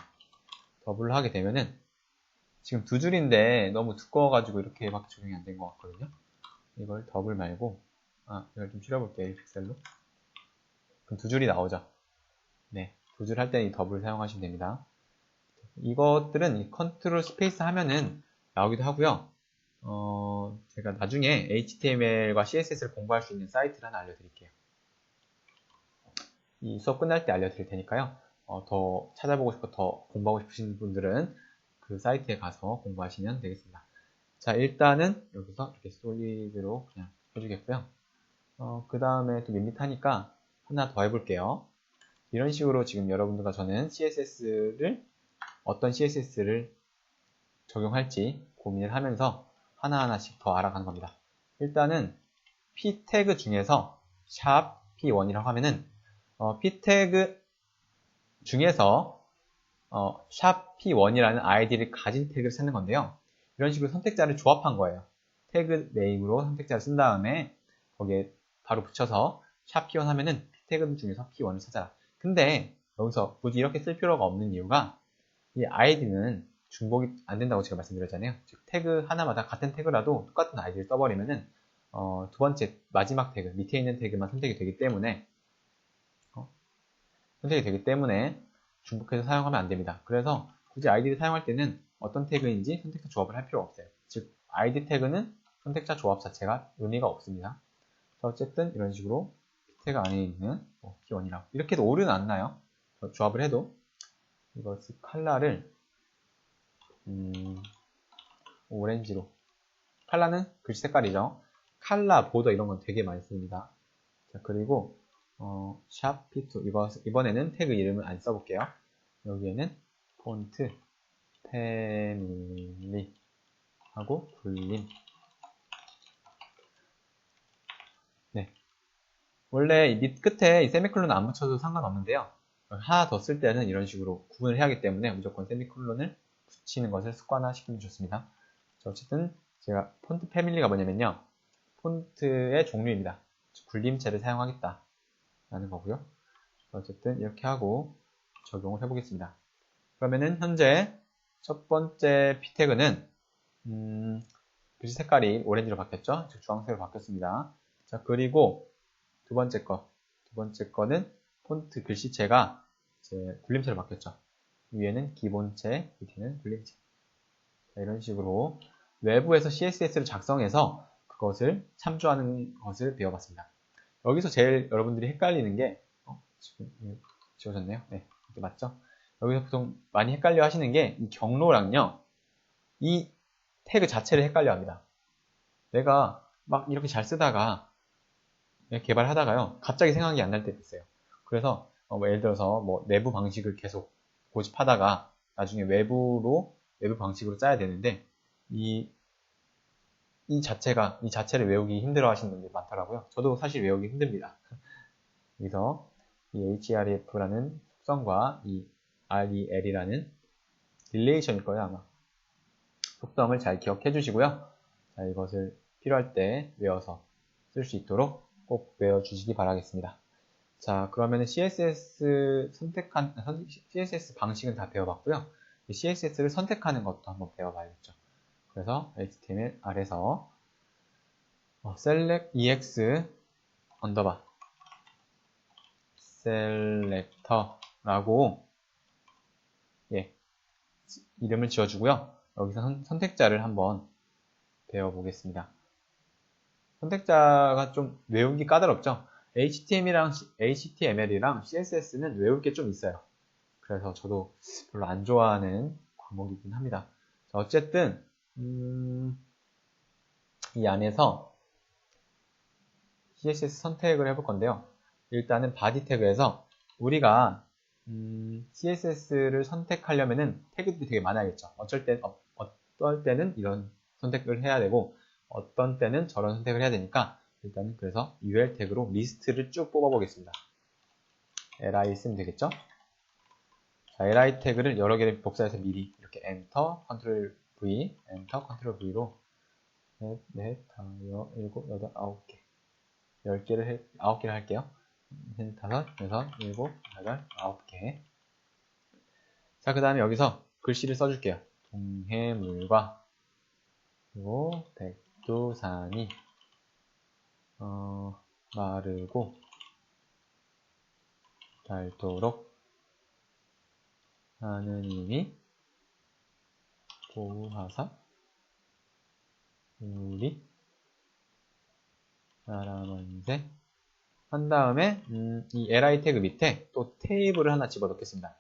더블로 하게 되면은 지금 두 줄인데 너무 두꺼워가지고 이렇게밖에 적용이 안 된 것 같거든요. 이걸 더블 말고 이걸 좀 줄여볼게요. 1픽셀로. 그럼 두 줄이 나오죠. 네, 두 줄 할 때는 이 더블 사용하시면 됩니다. 이것들은 컨트롤 스페이스 하면은 나오기도 하고요. 제가 나중에 HTML과 CSS를 공부할 수 있는 사이트를 하나 알려드릴게요. 이 수업 끝날 때 알려드릴 테니까요. 더 찾아보고 싶고 더 공부하고 싶으신 분들은 그 사이트에 가서 공부하시면 되겠습니다. 자, 일단은 여기서 이렇게 솔리드로 그냥 해주겠고요. 그 다음에 또 밋밋하니까 하나 더 해볼게요. 이런 식으로 지금 여러분들과 저는 어떤 CSS를 적용할지 고민을 하면서 하나하나씩 더 알아가는 겁니다. 일단은 p 태그 중에서 샵 p1이라고 하면은 p 태그 중에서 샵 p1이라는 아이디를 가진 태그를 찾는 건데요. 이런 식으로 선택자를 조합한 거예요. 태그 네임으로 선택자를 쓴 다음에 거기에 바로 붙여서 샵 p1 하면은 p 태그 중에서 p1을 찾아라. 근데 여기서 굳이 이렇게 쓸 필요가 없는 이유가 이 아이디는 중복이 안 된다고 제가 말씀드렸잖아요. 즉 태그 하나마다 같은 태그라도 똑같은 아이디를 써버리면은 두 번째 마지막 태그 밑에 있는 태그만 선택이 되기 때문에 중복해서 사용하면 안 됩니다. 그래서 굳이 아이디를 사용할 때는 어떤 태그인지 선택자 조합을 할 필요 없어요. 즉 아이디 태그는 선택자 조합 자체가 의미가 없습니다. 어쨌든 이런 식으로 태그 안에 있는 p1이라고 이렇게 해도 오류는 안 나요. 조합을 해도 이것을 컬러를 오렌지로 컬러는 글씨 색깔이죠. 컬러, 보더 이런 건 되게 많이 씁니다. 자, 그리고 샵 p2 이번에는 태그 이름을 안 써볼게요. 여기에는 폰트 패밀리 하고 굴림. 네, 원래 이 밑 끝에 이 세미콜론 안 붙여도 상관없는데요. 하나 더 쓸 때는 이런 식으로 구분을 해야 하기 때문에 무조건 세미콜론을 붙이는 것을 습관화시키면 좋습니다. 자, 어쨌든 제가 폰트 패밀리가 뭐냐면요. 폰트의 종류입니다. 굴림체를 사용하겠다 라는 거고요. 어쨌든 이렇게 하고 적용을 해보겠습니다. 그러면은 현재 첫 번째 p 태그는 글씨 색깔이 오렌지로 바뀌었죠. 즉 주황색으로 바뀌었습니다. 자, 그리고 두 번째 거는 폰트 글씨체가 이제 굴림체로 바뀌었죠. 위에는 기본체, 밑에는 굴림체. 자, 이런 식으로 외부에서 CSS를 작성해서 그것을 참조하는 것을 배워봤습니다. 여기서 제일 여러분들이 헷갈리는 게 지금 지워졌네요. 네, 이게 맞죠? 여기서 보통 많이 헷갈려 하시는 게 이 경로랑요, 이 태그 자체를 헷갈려 합니다. 내가 막 이렇게 잘 쓰다가 개발하다가요, 갑자기 생각이 안 날 때도 있어요. 그래서 뭐 예를 들어서 뭐 내부 방식을 계속 고집하다가 나중에 외부 방식으로 짜야 되는데 이 자체를 외우기 힘들어 하시는 분들이 많더라고요. 저도 사실 외우기 힘듭니다. 여기서 이 href라는 속성과 이 rel이라는 릴레이션일 거예요, 아마. 속성을 잘 기억해 주시고요. 자, 이것을 필요할 때 외워서 쓸 수 있도록 꼭 외워주시기 바라겠습니다. 자, 그러면은 CSS CSS 방식은 다 배워봤고요. CSS를 선택하는 것도 한번 배워봐야겠죠. 그래서 HTML 아래서 select ex 언더바 selector라고 이름을 지어주고요. 여기서 선택자를 한번 배워보겠습니다. 선택자가 좀 외우기 까다롭죠? HTML이랑 CSS는 외울 게 좀 있어요. 그래서 저도 별로 안 좋아하는 과목이긴 합니다. 자, 어쨌든 이 안에서 CSS 선택을 해볼 건데요. 일단은 바디 태그에서 우리가 CSS를 선택하려면은 태그들이 되게 많아야겠죠. 어떨 때는 이런 선택을 해야 되고 어떤 때는 저런 선택을 해야 되니까 일단은 그래서 UL 태그로 리스트를 쭉 뽑아 보겠습니다. li 쓰면 되겠죠. 자, li 태그를 여러 개를 복사해서 미리 이렇게 엔터 컨트롤 V 엔터 컨트롤 V로 넷, 다섯, 일곱, 여덟, 아홉 개 10개를 9개를 할게요. 다섯, 여섯, 일곱, 여덟, 9개. 자, 그 다음에 여기서 글씨를 써줄게요. 동해물과 그리고 백두산이 마르고 닳도록 하느님이 보호하사 우리 나라 만세 한 다음에 이 li 태그 밑에 또 테이블을 하나 집어넣겠습니다.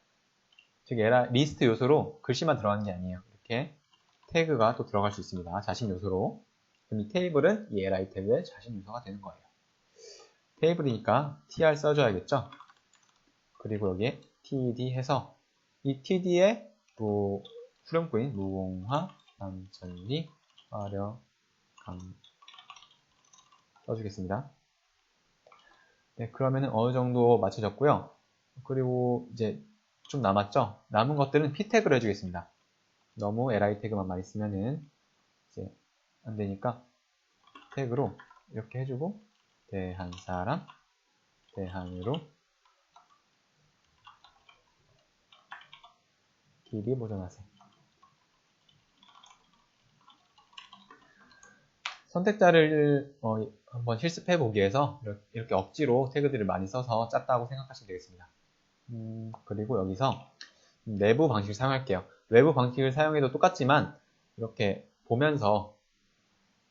즉 리스트 요소로 글씨만 들어가는 게 아니에요. 이렇게 태그가 또 들어갈 수 있습니다. 자신 요소로. 그럼 이 테이블은 이 li 태그의 자신 요소가 되는 거예요. 테이블이니까 tr 써줘야겠죠. 그리고 여기에 td 해서 이 td에 후렴구인 무공화 남천리 화려감 써주겠습니다. 네, 그러면은 어느 정도 맞춰졌고요. 그리고 이제 좀 남았죠? 남은 것들은 p 태그를 해주겠습니다. 너무 li 태그만 많이 쓰면은 이제 안 되니까 태그로 이렇게 해주고 대한 사람 대한으로 길이 보존하세요. 선택자를 한번 실습해 보기 위해서 이렇게 억지로 태그들을 많이 써서 짰다고 생각하시면 되겠습니다. 그리고 여기서 내부 방식을 사용할게요. 외부 방식을 사용해도 똑같지만 이렇게 보면서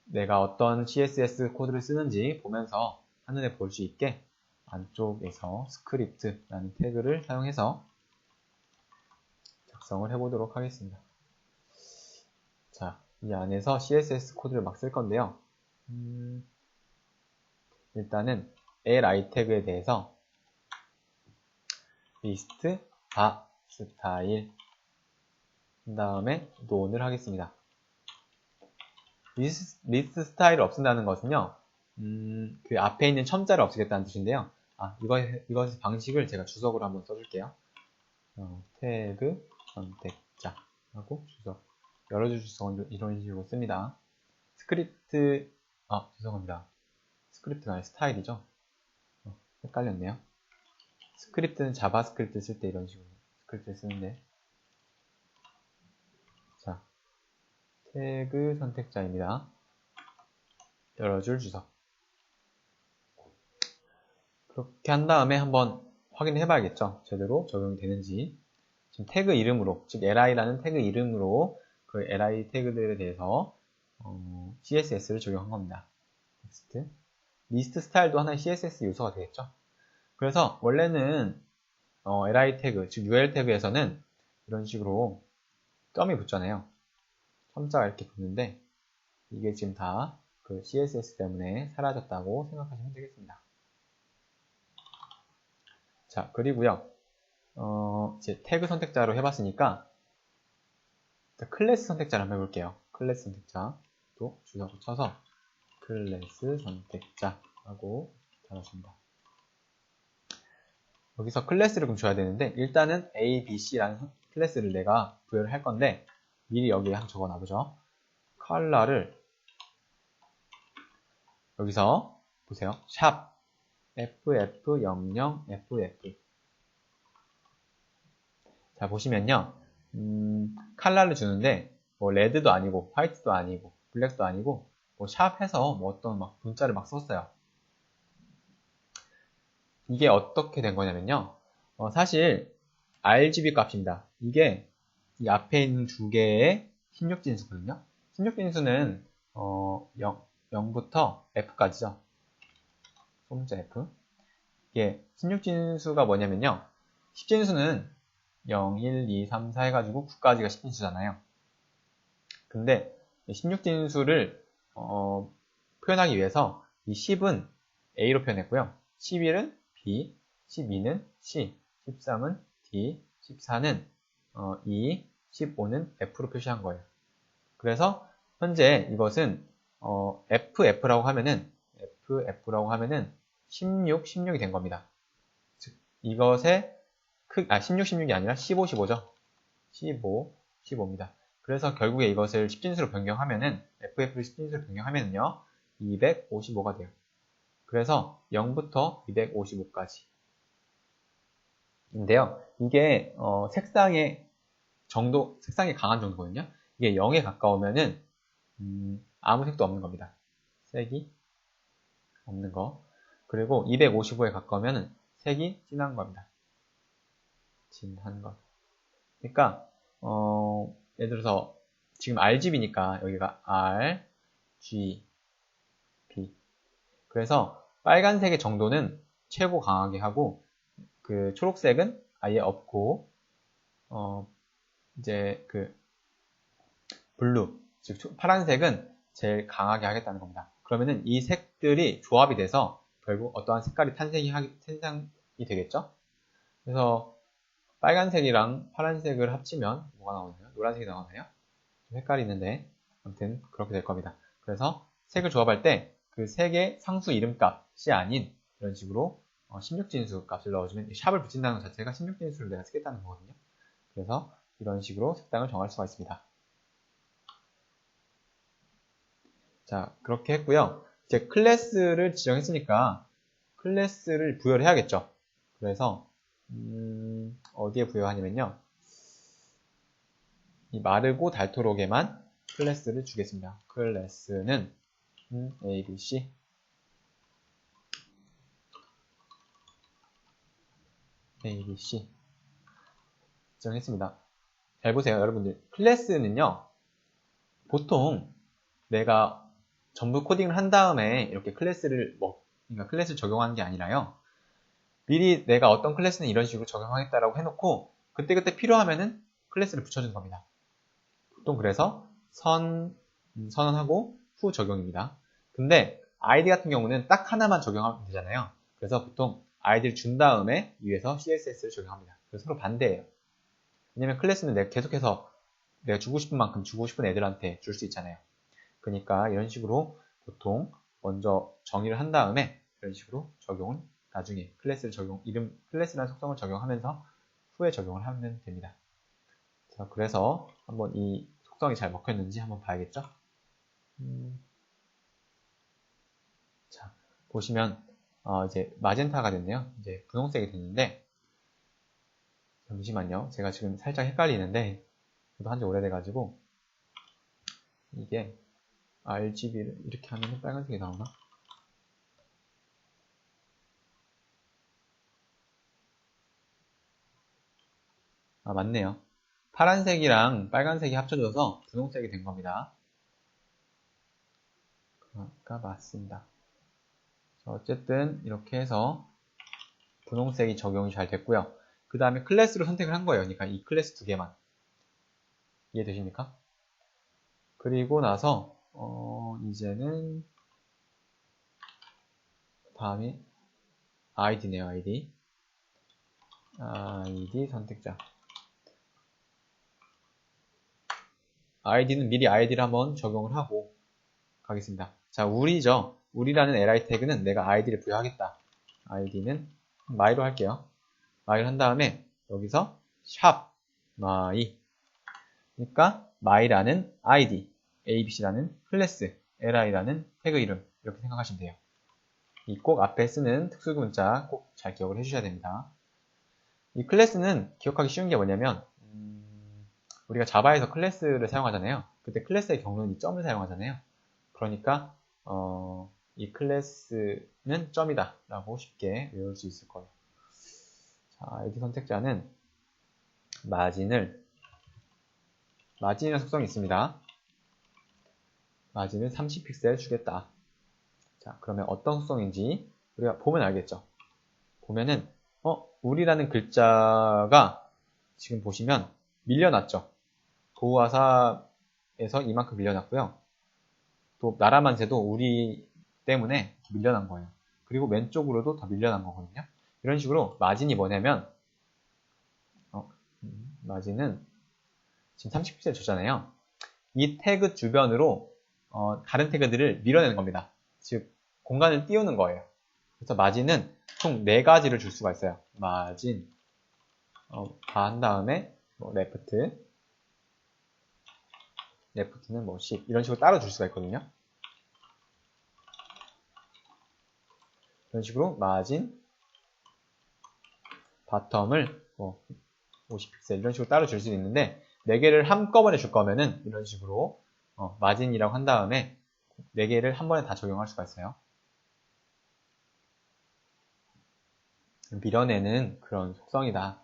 내가 어떤 CSS 코드를 쓰는지 보면서 한눈에 볼 수 있게 안쪽에서 스크립트라는 태그를 사용해서 작성을 해보도록 하겠습니다. 자, 이 안에서 CSS 코드를 막 쓸 건데요. 일단은 li 태그에 대해서 리스트 바 스타일 그 다음에 논을 하겠습니다. 리스트 스타일을 없앤다는 것은요, 그 앞에 있는 첨자를 없애겠다는 뜻인데요. 이것의 방식을 제가 주석으로 한번 써줄게요. 태그 선택자 하고 주석. 여러 줄 주석은 이런 식으로 씁니다. 스크립트, 죄송합니다. 스크립트가 아니라 스타일이죠. 헷갈렸네요. 스크립트는 자바스크립트 쓸 때 이런 식으로 스크립트를 쓰는데. 자, 태그 선택자입니다. 여러 줄 주석. 그렇게 한 다음에 한번 확인해 봐야겠죠. 제대로 적용이 되는지. 지금 태그 이름으로, 즉 li라는 태그 이름으로 그 li 태그들에 대해서 CSS를 적용한 겁니다. 텍스트. 리스트 스타일도 하나의 CSS 요소가 되겠죠. 그래서 원래는 li 태그, 즉 ul 태그에서는 이런 식으로 점이 붙잖아요. 첨자가 이렇게 붙는데 이게 지금 다 그 CSS 때문에 사라졌다고 생각하시면 되겠습니다. 자, 그리고요. 이제 태그 선택자로 해봤으니까 클래스 선택자를 한번 해볼게요. 클래스 선택자 또 주석을 쳐서 클래스 선택자 하고 달아줍니다. 여기서 클래스를 그럼 줘야 되는데 일단은 A, B, C라는 클래스를 내가 부여를 할 건데 미리 여기에 한번 적어놔보죠. 컬러를 여기서 보세요. 샵 ff00 ff. 자, 보시면요. 컬러를 주는데, 뭐, 레드도 아니고, 화이트도 아니고, 블랙도 아니고, 뭐, 샵 해서 뭐 어떤 막 문자를 막 썼어요. 이게 어떻게 된 거냐면요. 사실, RGB 값입니다. 이게 이 앞에 있는 두 개의 16진수거든요. 16진수는, 0부터 F까지죠. 소문자 F. 이게 16진수가 뭐냐면요. 10진수는 0, 1, 2, 3, 4 해가지고 9까지가 10진수잖아요. 근데 16진수를 표현하기 위해서 이 10은 A로 표현했고요. 11은 B, 12는 C, 13은 D, 14는 E, 15는 F로 표시한 거예요. 그래서 현재 이것은 FF라고 하면은 16, 16이 된 겁니다. 즉 이것의 16, 16이 아니라 15, 15죠. 15, 15입니다. 그래서 결국에 이것을 10진수로 변경하면은 FF를 10진수로 변경하면은요 255가 돼요. 그래서 0부터 255까지 인데요. 이게 색상이 강한 정도거든요. 이게 0에 가까우면은 아무 색도 없는 겁니다. 색이 없는 거. 그리고 255에 가까우면은 색이 진한 겁니다. 진한 것. 그러니까 예를 들어서 지금 RGB니까 여기가 R, G, B. 그래서 빨간색의 정도는 최고 강하게 하고 그 초록색은 아예 없고 이제 그 블루, 즉 파란색은 제일 강하게 하겠다는 겁니다. 그러면은 이 색들이 조합이 돼서 결국 어떠한 색깔이 탄생이 되겠죠? 그래서 빨간색이랑 파란색을 합치면 뭐가 나오나요? 노란색이 나오나요? 좀 헷갈리 있는데 아무튼 그렇게 될 겁니다. 그래서 색을 조합할 때 그 색의 상수 이름값이 아닌 이런 식으로 16진수 값을 넣어주면 샵을 붙인다는 것 자체가 16진수를 내가 쓰겠다는 거거든요. 그래서 이런 식으로 색상을 정할 수가 있습니다. 자, 그렇게 했고요. 이제 클래스를 지정했으니까 클래스를 부여를 해야겠죠. 그래서 어디에 부여하냐면요. 이 마르고 닳도록에만 클래스를 주겠습니다. 클래스는 ABC ABC 지정했습니다. 잘 보세요, 여러분들. 클래스는요, 보통 내가 전부 코딩을 한 다음에 이렇게 그러니까 클래스를 적용하는 게 아니라요. 미리 내가 어떤 클래스는 이런 식으로 적용하겠다라고 해놓고 그때그때 필요하면은 클래스를 붙여주는 겁니다. 보통 그래서 선언하고 후 적용입니다. 근데 id 같은 경우는 딱 하나만 적용하면 되잖아요. 그래서 보통 id를 준 다음에 위에서 css를 적용합니다. 그래서 서로 반대예요. 왜냐면 클래스는 내가 계속해서 내가 주고 싶은 만큼 주고 싶은 애들한테 줄 수 있잖아요. 그러니까 이런 식으로 보통 먼저 정의를 한 다음에 이런 식으로 적용은 나중에 클래스라는 속성을 적용하면서 후에 적용을 하면 됩니다. 자, 그래서 한번 이 속성이 잘 먹혔는지 한번 봐야겠죠? 자, 보시면 이제 마젠타가 됐네요. 이제 분홍색이 됐는데 잠시만요. 제가 지금 살짝 헷갈리는데 저도 한지 오래돼가지고 이게 RGB를 이렇게 하면 빨간색이 나오나? 아, 맞네요. 파란색이랑 빨간색이 합쳐져서 분홍색이 된 겁니다. 그러니까 맞습니다. 자, 어쨌든 이렇게 해서 분홍색이 적용이 잘 됐고요. 그 다음에 클래스로 선택을 한 거예요. 그러니까 이 클래스 두 개만. 이해되십니까? 그리고 나서 이제는 다음이 id네요. id 선택자. id는 미리 id를 한번 적용을 하고 가겠습니다. 자, 우리죠. 우리라는 li 태그는 내가 id를 부여하겠다. id는 my로 할게요. my를 한 다음에 여기서 샵 my 그러니까 my라는 id, abc라는 클래스, li라는 태그 이름 이렇게 생각하시면 돼요. 이 꼭 앞에 쓰는 특수문자 꼭 잘 기억을 해주셔야 됩니다. 이 클래스는 기억하기 쉬운 게 뭐냐면 우리가 자바에서 클래스를 사용하잖아요. 그때 클래스의 경우는 이 점을 사용하잖아요. 그러니까 이 클래스는 점이다 라고 쉽게 외울 수 있을 거예요. 자, 여기 선택자는 마진이라는 속성이 있습니다. 마진을 30픽셀 주겠다. 자, 그러면 어떤 속성인지 우리가 보면 알겠죠. 보면은 우리라는 글자가 지금 보시면 밀려났죠. 보호화사에서 이만큼 밀려났고요. 또 나라만 세도 우리 때문에 밀려난 거예요. 그리고 왼쪽으로도 더 밀려난 거거든요. 이런 식으로 마진이 뭐냐면 마진은 지금 30픽셀 줬잖아요. 이 태그 주변으로 다른 태그들을 밀어내는 겁니다. 즉 공간을 띄우는 거예요. 그래서 마진은 총 4가지를 줄 수가 있어요. 마진 다 한 다음에 레프트는 10 이런 식으로 따로 줄 수가 있거든요. 이런 식으로 마진 바텀을 50픽셀 이런 식으로 따로 줄 수 있는데 4개를 한꺼번에 줄 거면은 이런 식으로 마진이라고 한 다음에 4개를 한 번에 다 적용할 수가 있어요. 밀어내는 그런 속성이다.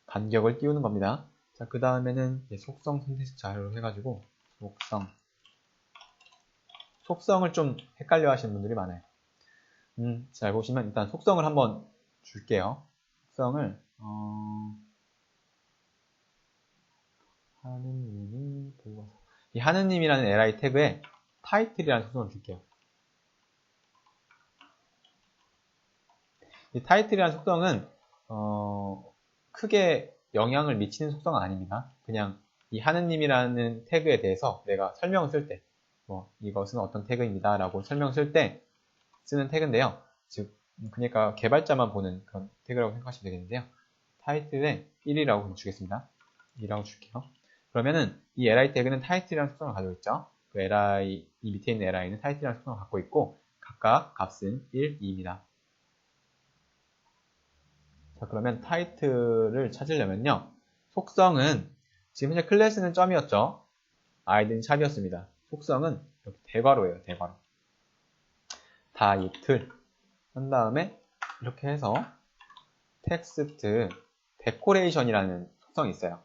간격을 띄우는 겁니다. 자, 그 다음에는 속성 선택 자료로 해가지고 속성을 좀 헷갈려 하시는 분들이 많아요. 잘 보시면 일단 속성을 한번 줄게요. 속성을 하느님이 보고 이 하느님이라는 li 태그에 타이틀이라는 속성을 줄게요. 이 타이틀이라는 속성은 크게 영향을 미치는 속성은 아닙니다. 그냥 이 하느님이라는 태그에 대해서 내가 설명을 쓸 때 이것은 어떤 태그입니다 라고 설명을 쓸 때 쓰는 태그인데요. 즉 그러니까 개발자만 보는 그런 태그라고 생각하시면 되겠는데요. 타이틀에 1이라고 주겠습니다. 2라고 줄게요. 그러면은 이 li 태그는 타이틀이라는 속성을 가지고 있죠. 그 li, 이 밑에 있는 li는 타이틀이라는 속성을 갖고 있고 각각 값은 1, 2입니다. 자, 그러면 타이틀을 찾으려면요. 속성은 지금 현재 클래스는 점이었죠. 아이디는 샵이었습니다. 속성은 이렇게 대괄호예요. 대괄호. 타이틀 한 다음에 이렇게 해서 텍스트 데코레이션이라는 속성이 있어요.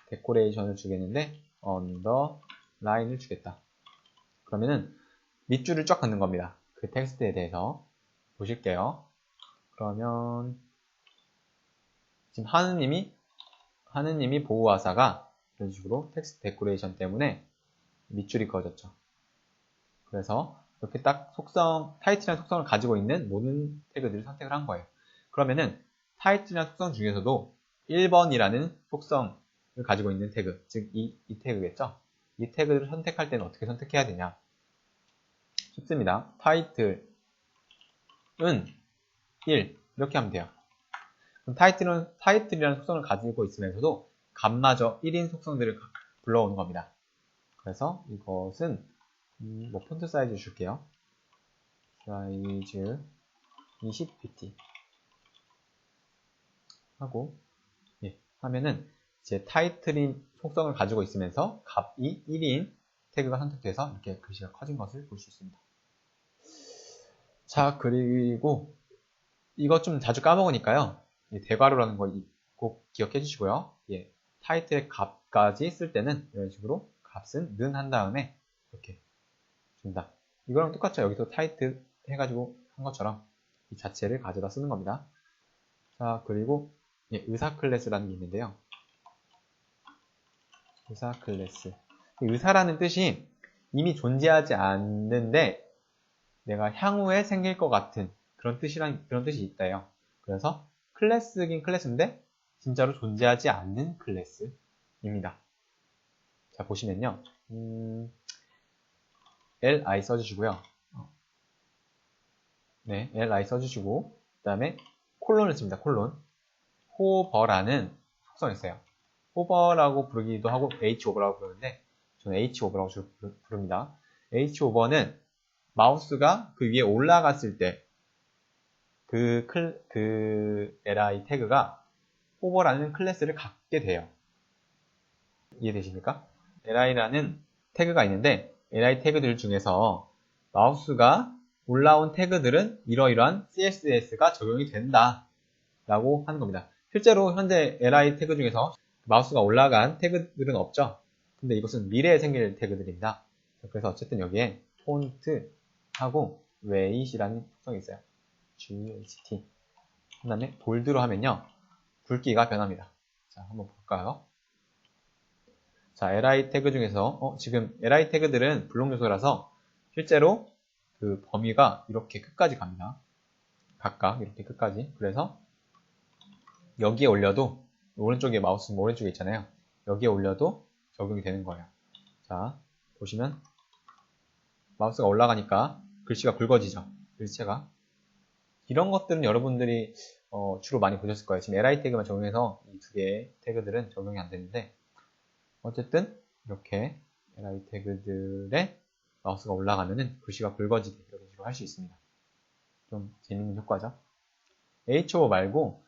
데코레이션을 주겠는데 언더라인을 주겠다. 그러면은 밑줄을 쫙 긋는 겁니다. 그 텍스트에 대해서 보실게요. 그러면 지금 하느님이 보호하사가 이런 식으로 텍스트 데코레이션 때문에 밑줄이 그어졌죠. 그래서 이렇게 딱 타이틀이라는 속성을 가지고 있는 모든 태그들을 선택을 한 거예요. 그러면은 타이틀이라는 속성 중에서도 1번이라는 속성을 가지고 있는 태그, 즉 이 태그겠죠. 이 태그를 선택할 때는 어떻게 선택해야 되냐? 쉽습니다. 타이틀은 1 이렇게 하면 돼요. 그럼 타이틀이라는 속성을 가지고 있으면서도 값마저 1인 속성들을 불러오는 겁니다. 그래서 이것은 폰트 사이즈 줄게요. 사이즈 20pt 하고 하면은 이제 타이틀인 속성을 가지고 있으면서 값이 1인 태그가 선택돼서 이렇게 글씨가 커진 것을 볼 수 있습니다. 자, 그리고 이것 좀 자주 까먹으니까요. 대괄호라는 거 꼭 기억해 주시고요. 타이틀의 값까지 쓸 때는 이런 식으로 값은 는 한 다음에 이렇게 줍니다. 이거랑 똑같죠. 여기서 타이틀 해가지고 한 것처럼 이 자체를 가져다 쓰는 겁니다. 자, 그리고 의사 클래스라는 게 있는데요. 의사 클래스. 의사라는 뜻이 이미 존재하지 않는데 내가 향후에 생길 것 같은 그런 뜻이 있다요. 그래서 클래스긴 클래스인데 진짜로 존재하지 않는 클래스입니다. 자, 보시면요. li 써주시고요. 네, li 써주시고 그 다음에 콜론을 씁니다. 콜론. 호버라는 속성이 있어요. 호버라고 부르기도 하고 hover라고 부르는데 저는 hover라고 부릅니다. hover는 마우스가 그 위에 올라갔을 때 그 li 태그가 호버라는 클래스를 갖게 돼요. 이해되십니까? li라는 태그가 있는데 li 태그들 중에서 마우스가 올라온 태그들은 이러이러한 CSS가 적용이 된다 라고 하는 겁니다. 실제로 현재 li 태그 중에서 마우스가 올라간 태그들은 없죠. 근데 이것은 미래에 생길 태그들입니다. 그래서 어쨌든 여기에 폰트하고 weight이라는 특성이 있어요. GHT. 그 다음에 볼드로 하면요, 굵기가 변합니다. 자, 한번 볼까요? 자, li 태그 중에서 지금 li 태그들은 블록 요소라서 실제로 그 범위가 이렇게 끝까지 갑니다. 각각 이렇게 끝까지. 그래서 여기에 올려도 오른쪽에 마우스 오른쪽에 있잖아요. 여기에 올려도 적용이 되는 거예요. 자, 보시면 마우스가 올라가니까 글씨가 굵어지죠. 글씨가. 이런 것들은 여러분들이 주로 많이 보셨을 거예요. 지금 li 태그만 적용해서 이 두 개의 태그들은 적용이 안 되는데, 어쨌든 이렇게 li 태그들의 마우스가 올라가면은 글씨가 굵어지게 이런 식으로 할 수 있습니다. 좀 재밌는 효과죠. HO 말고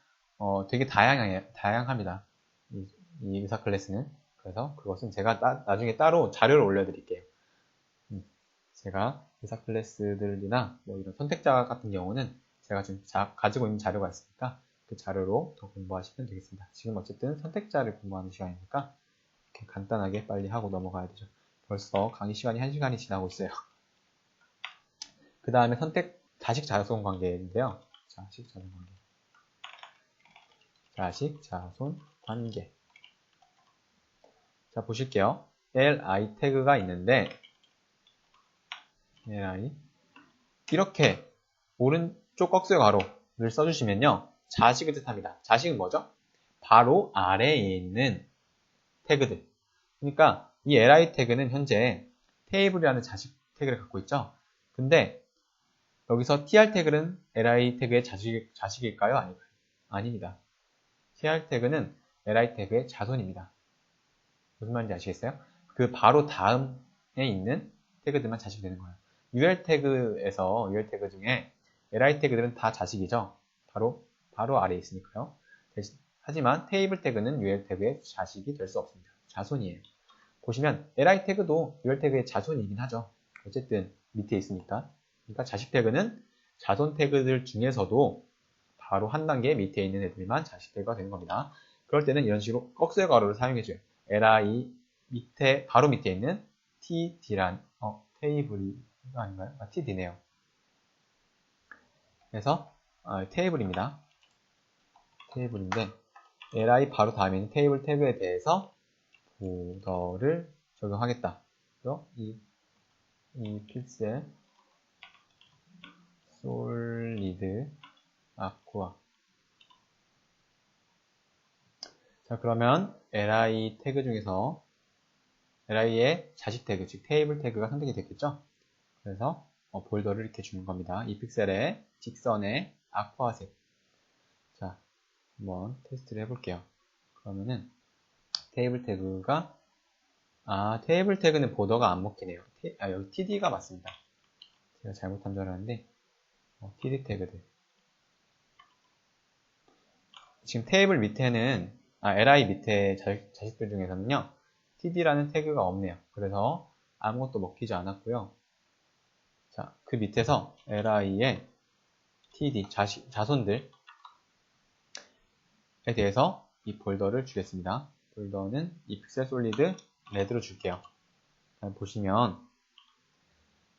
되게 다양합니다. 이 의사 클래스는. 그래서 그것은 제가 나중에 따로 자료를 올려드릴게요. 제가 의사 클래스들이나 뭐 이런 선택자 같은 경우는 제가 지금 가지고 있는 자료가 있으니까 그 자료로 더 공부하시면 되겠습니다. 지금 어쨌든 선택자를 공부하는 시간이니까 이렇게 간단하게 빨리 하고 넘어가야 되죠. 벌써 강의 시간이 1시간이 지나고 있어요. 그 다음에 자식 자손 관계인데요. 자식 자손 관계. 자식 자손 관계. 자, 보실게요. li 태그가 있는데, li. 이렇게 오른쪽 꺽쇠 괄호를 써주시면요, 자식을 뜻합니다. 자식은 뭐죠? 바로 아래에 있는 태그들. 그러니까 이 li 태그는 현재 테이블이라는 자식 태그를 갖고 있죠. 근데 여기서 tr 태그는 li 태그의 자식일까요? 아닐까요? 아닙니다. tr 태그는 li 태그의 자손입니다. 무슨 말인지 아시겠어요? 그 바로 다음에 있는 태그들만 자식이 되는 거예요. ul 태그 중에 li 태그들은 다 자식이죠. 바로 아래에 있으니까요. 하지만 테이블 태그는 ul 태그의 자식이 될 수 없습니다. 자손이에요. 보시면 li 태그도 ul 태그의 자손이긴 하죠. 어쨌든 밑에 있으니까. 그러니까 자식 태그는 자손 태그들 중에서도 바로 한 단계 밑에 있는 애들만 자식 태그가 되는 겁니다. 그럴 때는 이런 식으로 꺽쇠 괄호를 사용해줘요. li 바로 밑에 있는 td란 테이블이 아닌가요? td네요. 그래서 테이블입니다. 테이블인데 li 바로 다음에 있는 테이블 태그에 대해서 보더를 적용하겠다. 그래서 이 픽셀 솔리드 아쿠아. 자, 그러면 li 태그 중에서 li의 자식 태그, 즉 테이블 태그가 선택이 됐겠죠? 그래서 볼더를 이렇게 주는 겁니다. 이 픽셀의 직선의 아쿠아색. 자, 한번 테스트를 해볼게요. 그러면은 테이블 태그가 테이블 태그는 보더가 안 먹히네요. 여기 td가 맞습니다. 제가 잘못한 줄 알았는데 td 태그들. 지금 테이블 밑에는 li 밑에 자식들 중에서는요, td라는 태그가 없네요. 그래서 아무것도 먹히지 않았고요. 자, 그 밑에서 li의 td 자손들에 대해서 이 볼더를 주겠습니다. 볼더는 이 픽셀 솔리드 레드로 줄게요. 보시면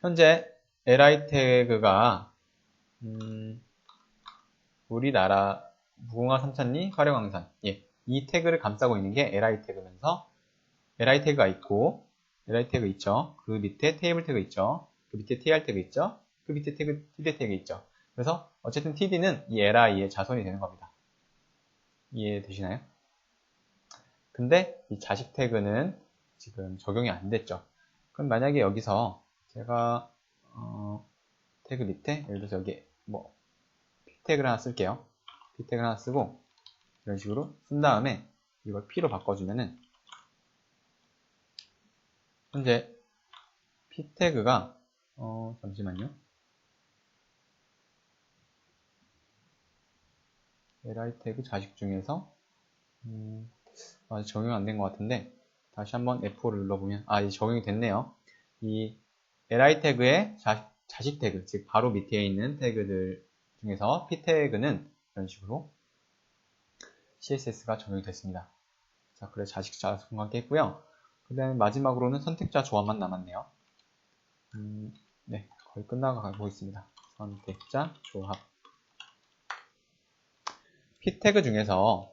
현재 li 태그가 우리나라 무궁화 삼천리 화려광산, 이 태그를 감싸고 있는 게 li 태그면서 li 태그가 있고, li 태그 있죠. 그 밑에 테이블 태그 있죠. 그 밑에 tr 태그 있죠. 그 밑에 td 태그 있죠. 그래서 어쨌든 td는 이 li의 자손이 되는 겁니다. 이해되시나요? 근데 이 자식 태그는 지금 적용이 안 됐죠. 그럼 만약에 여기서 제가 태그 밑에 예를 들어서 여기 p 태그를 하나 쓸게요. p 태그를 하나 쓰고 이런 식으로 쓴 다음에 이걸 p로 바꿔주면은 현재 p 태그가 잠시만요. li 태그 자식 중에서 아직 적용 안 된 것 같은데 다시 한번 F5를 눌러보면 이제 적용이 됐네요. 이 li 태그의 자식 태그, 즉 바로 밑에 있는 태그들 중에서 p 태그는 이런 식으로 CSS가 적용이 됐습니다. 자, 그래 자식자 관계 했고요. 그 다음에 마지막으로는 선택자 조합만 남았네요. 네, 거의 끝나가고 있습니다. 선택자 조합. p 태그 중에서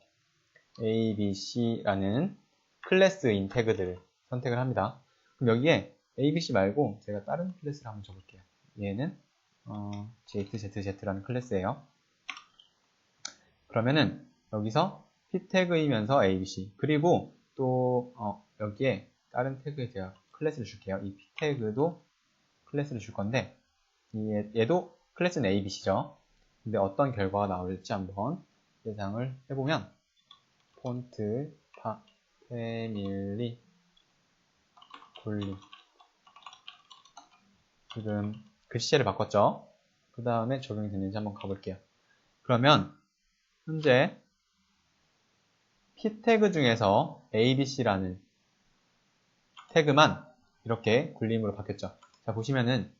A, B, C라는 클래스인 태그들을 선택을 합니다. 그럼 여기에 A, B, C 말고 제가 다른 클래스를 한번 줘볼게요. 얘는 ZZZ라는 클래스예요. 그러면은 여기서 p 태그이면서 A, B, C 그리고 또 여기에 다른 태그에 제가 클래스를 줄게요. 이 p 태그도 클래스를 줄 건데 얘도 클래스는 A, B, C죠. 근데 어떤 결과가 나올지 한번 예상을 해보면 폰트, 패밀리, 분리 지금 글씨체를 바꿨죠. 그 다음에 적용이 됐는지 한번 가볼게요. 그러면 현재 p 태그 중에서 abc라는 태그만 이렇게 굴림으로 바뀌었죠. 자, 보시면은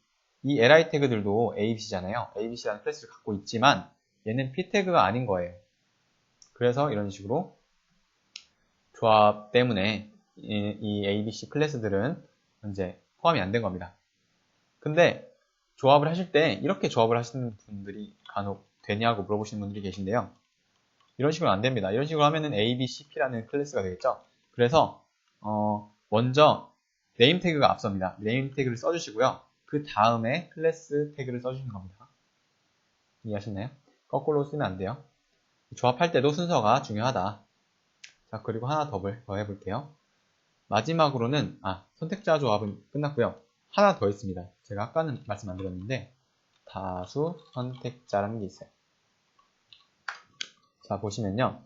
이 li 태그들도 abc잖아요. abc라는 클래스를 갖고 있지만 얘는 p 태그가 아닌 거예요. 그래서 이런 식으로 조합 때문에 이 abc 클래스들은 현재 포함이 안 된 겁니다. 근데 조합을 하실 때 이렇게 조합을 하시는 분들이 간혹 되냐고 물어보시는 분들이 계신데요. 이런 식으로 안 됩니다. 이런 식으로 하면은 abcp라는 클래스가 되겠죠. 그래서 먼저 네임 태그가 앞섭니다. 네임 태그를 써주시고요. 그 다음에 클래스 태그를 써주시는 겁니다. 이해하셨나요? 거꾸로 쓰면 안 돼요. 조합할 때도 순서가 중요하다. 자, 그리고 하나 더 해볼게요. 마지막으로는 선택자 조합은 끝났고요. 하나 더 있습니다. 제가 아까는 말씀 안 드렸는데 다수 선택자라는 게 있어요. 자, 보시면요.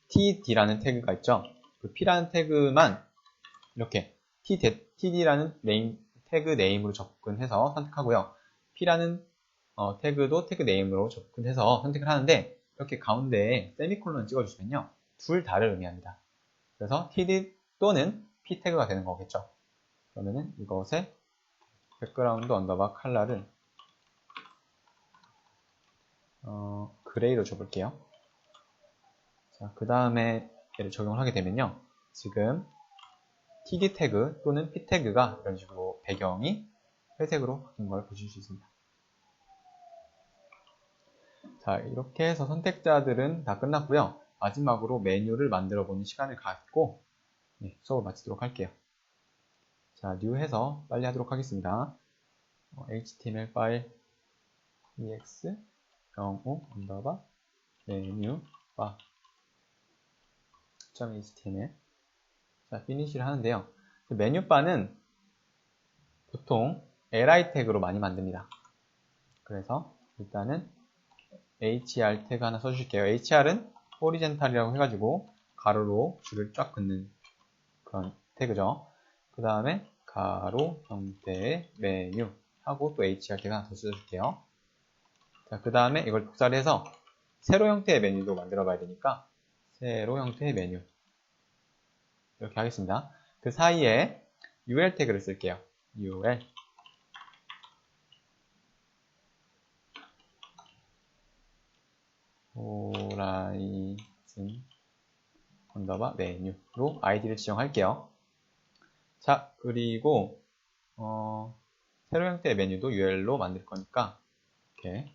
td라는 태그가 있죠. 그 p라는 태그만 이렇게 td라는 태그 네임으로 접근해서 선택하고요. p라는 태그도 태그 네임으로 접근해서 선택을 하는데 이렇게 가운데에 세미콜론 찍어주시면요. 둘 다를 의미합니다. 그래서 td 또는 p 태그가 되는 거겠죠. 그러면은 이것에 백그라운드 언더바 컬러를 그레이로 줘볼게요. 자, 그 다음에 얘를 적용을 하게 되면요. 지금 td 태그 또는 p 태그가 이런 식으로 배경이 회색으로 바뀐 걸 보실 수 있습니다. 자, 이렇게 해서 선택자들은 다 끝났고요. 마지막으로 메뉴를 만들어 보는 시간을 갖고 수업을 마치도록 할게요. 자, new 해서 빨리 하도록 하겠습니다. html 파일 ex 05 언더바 메뉴 바 .html 자, finishi를 하는데요. 메뉴바는 보통 li 태그로 많이 만듭니다. 그래서 일단은 hr 태그 하나 써주실게요. hr은 horizontal이라고 해가지고 가로로 줄을 쫙 긋는 그런 태그죠. 그 다음에 가로 형태의 메뉴 하고 또 hr 태그 하나 더 써줄게요. 자, 그 다음에 이걸 복사를 해서 세로 형태의 메뉴도 만들어 봐야 되니까 세로 형태의 메뉴 이렇게 하겠습니다. 그 사이에 ul 태그를 쓸게요. ul horizon 언더바 메뉴로 아이디를 지정할게요. 자, 그리고 세로 형태의 메뉴도 ul로 만들 거니까 이렇게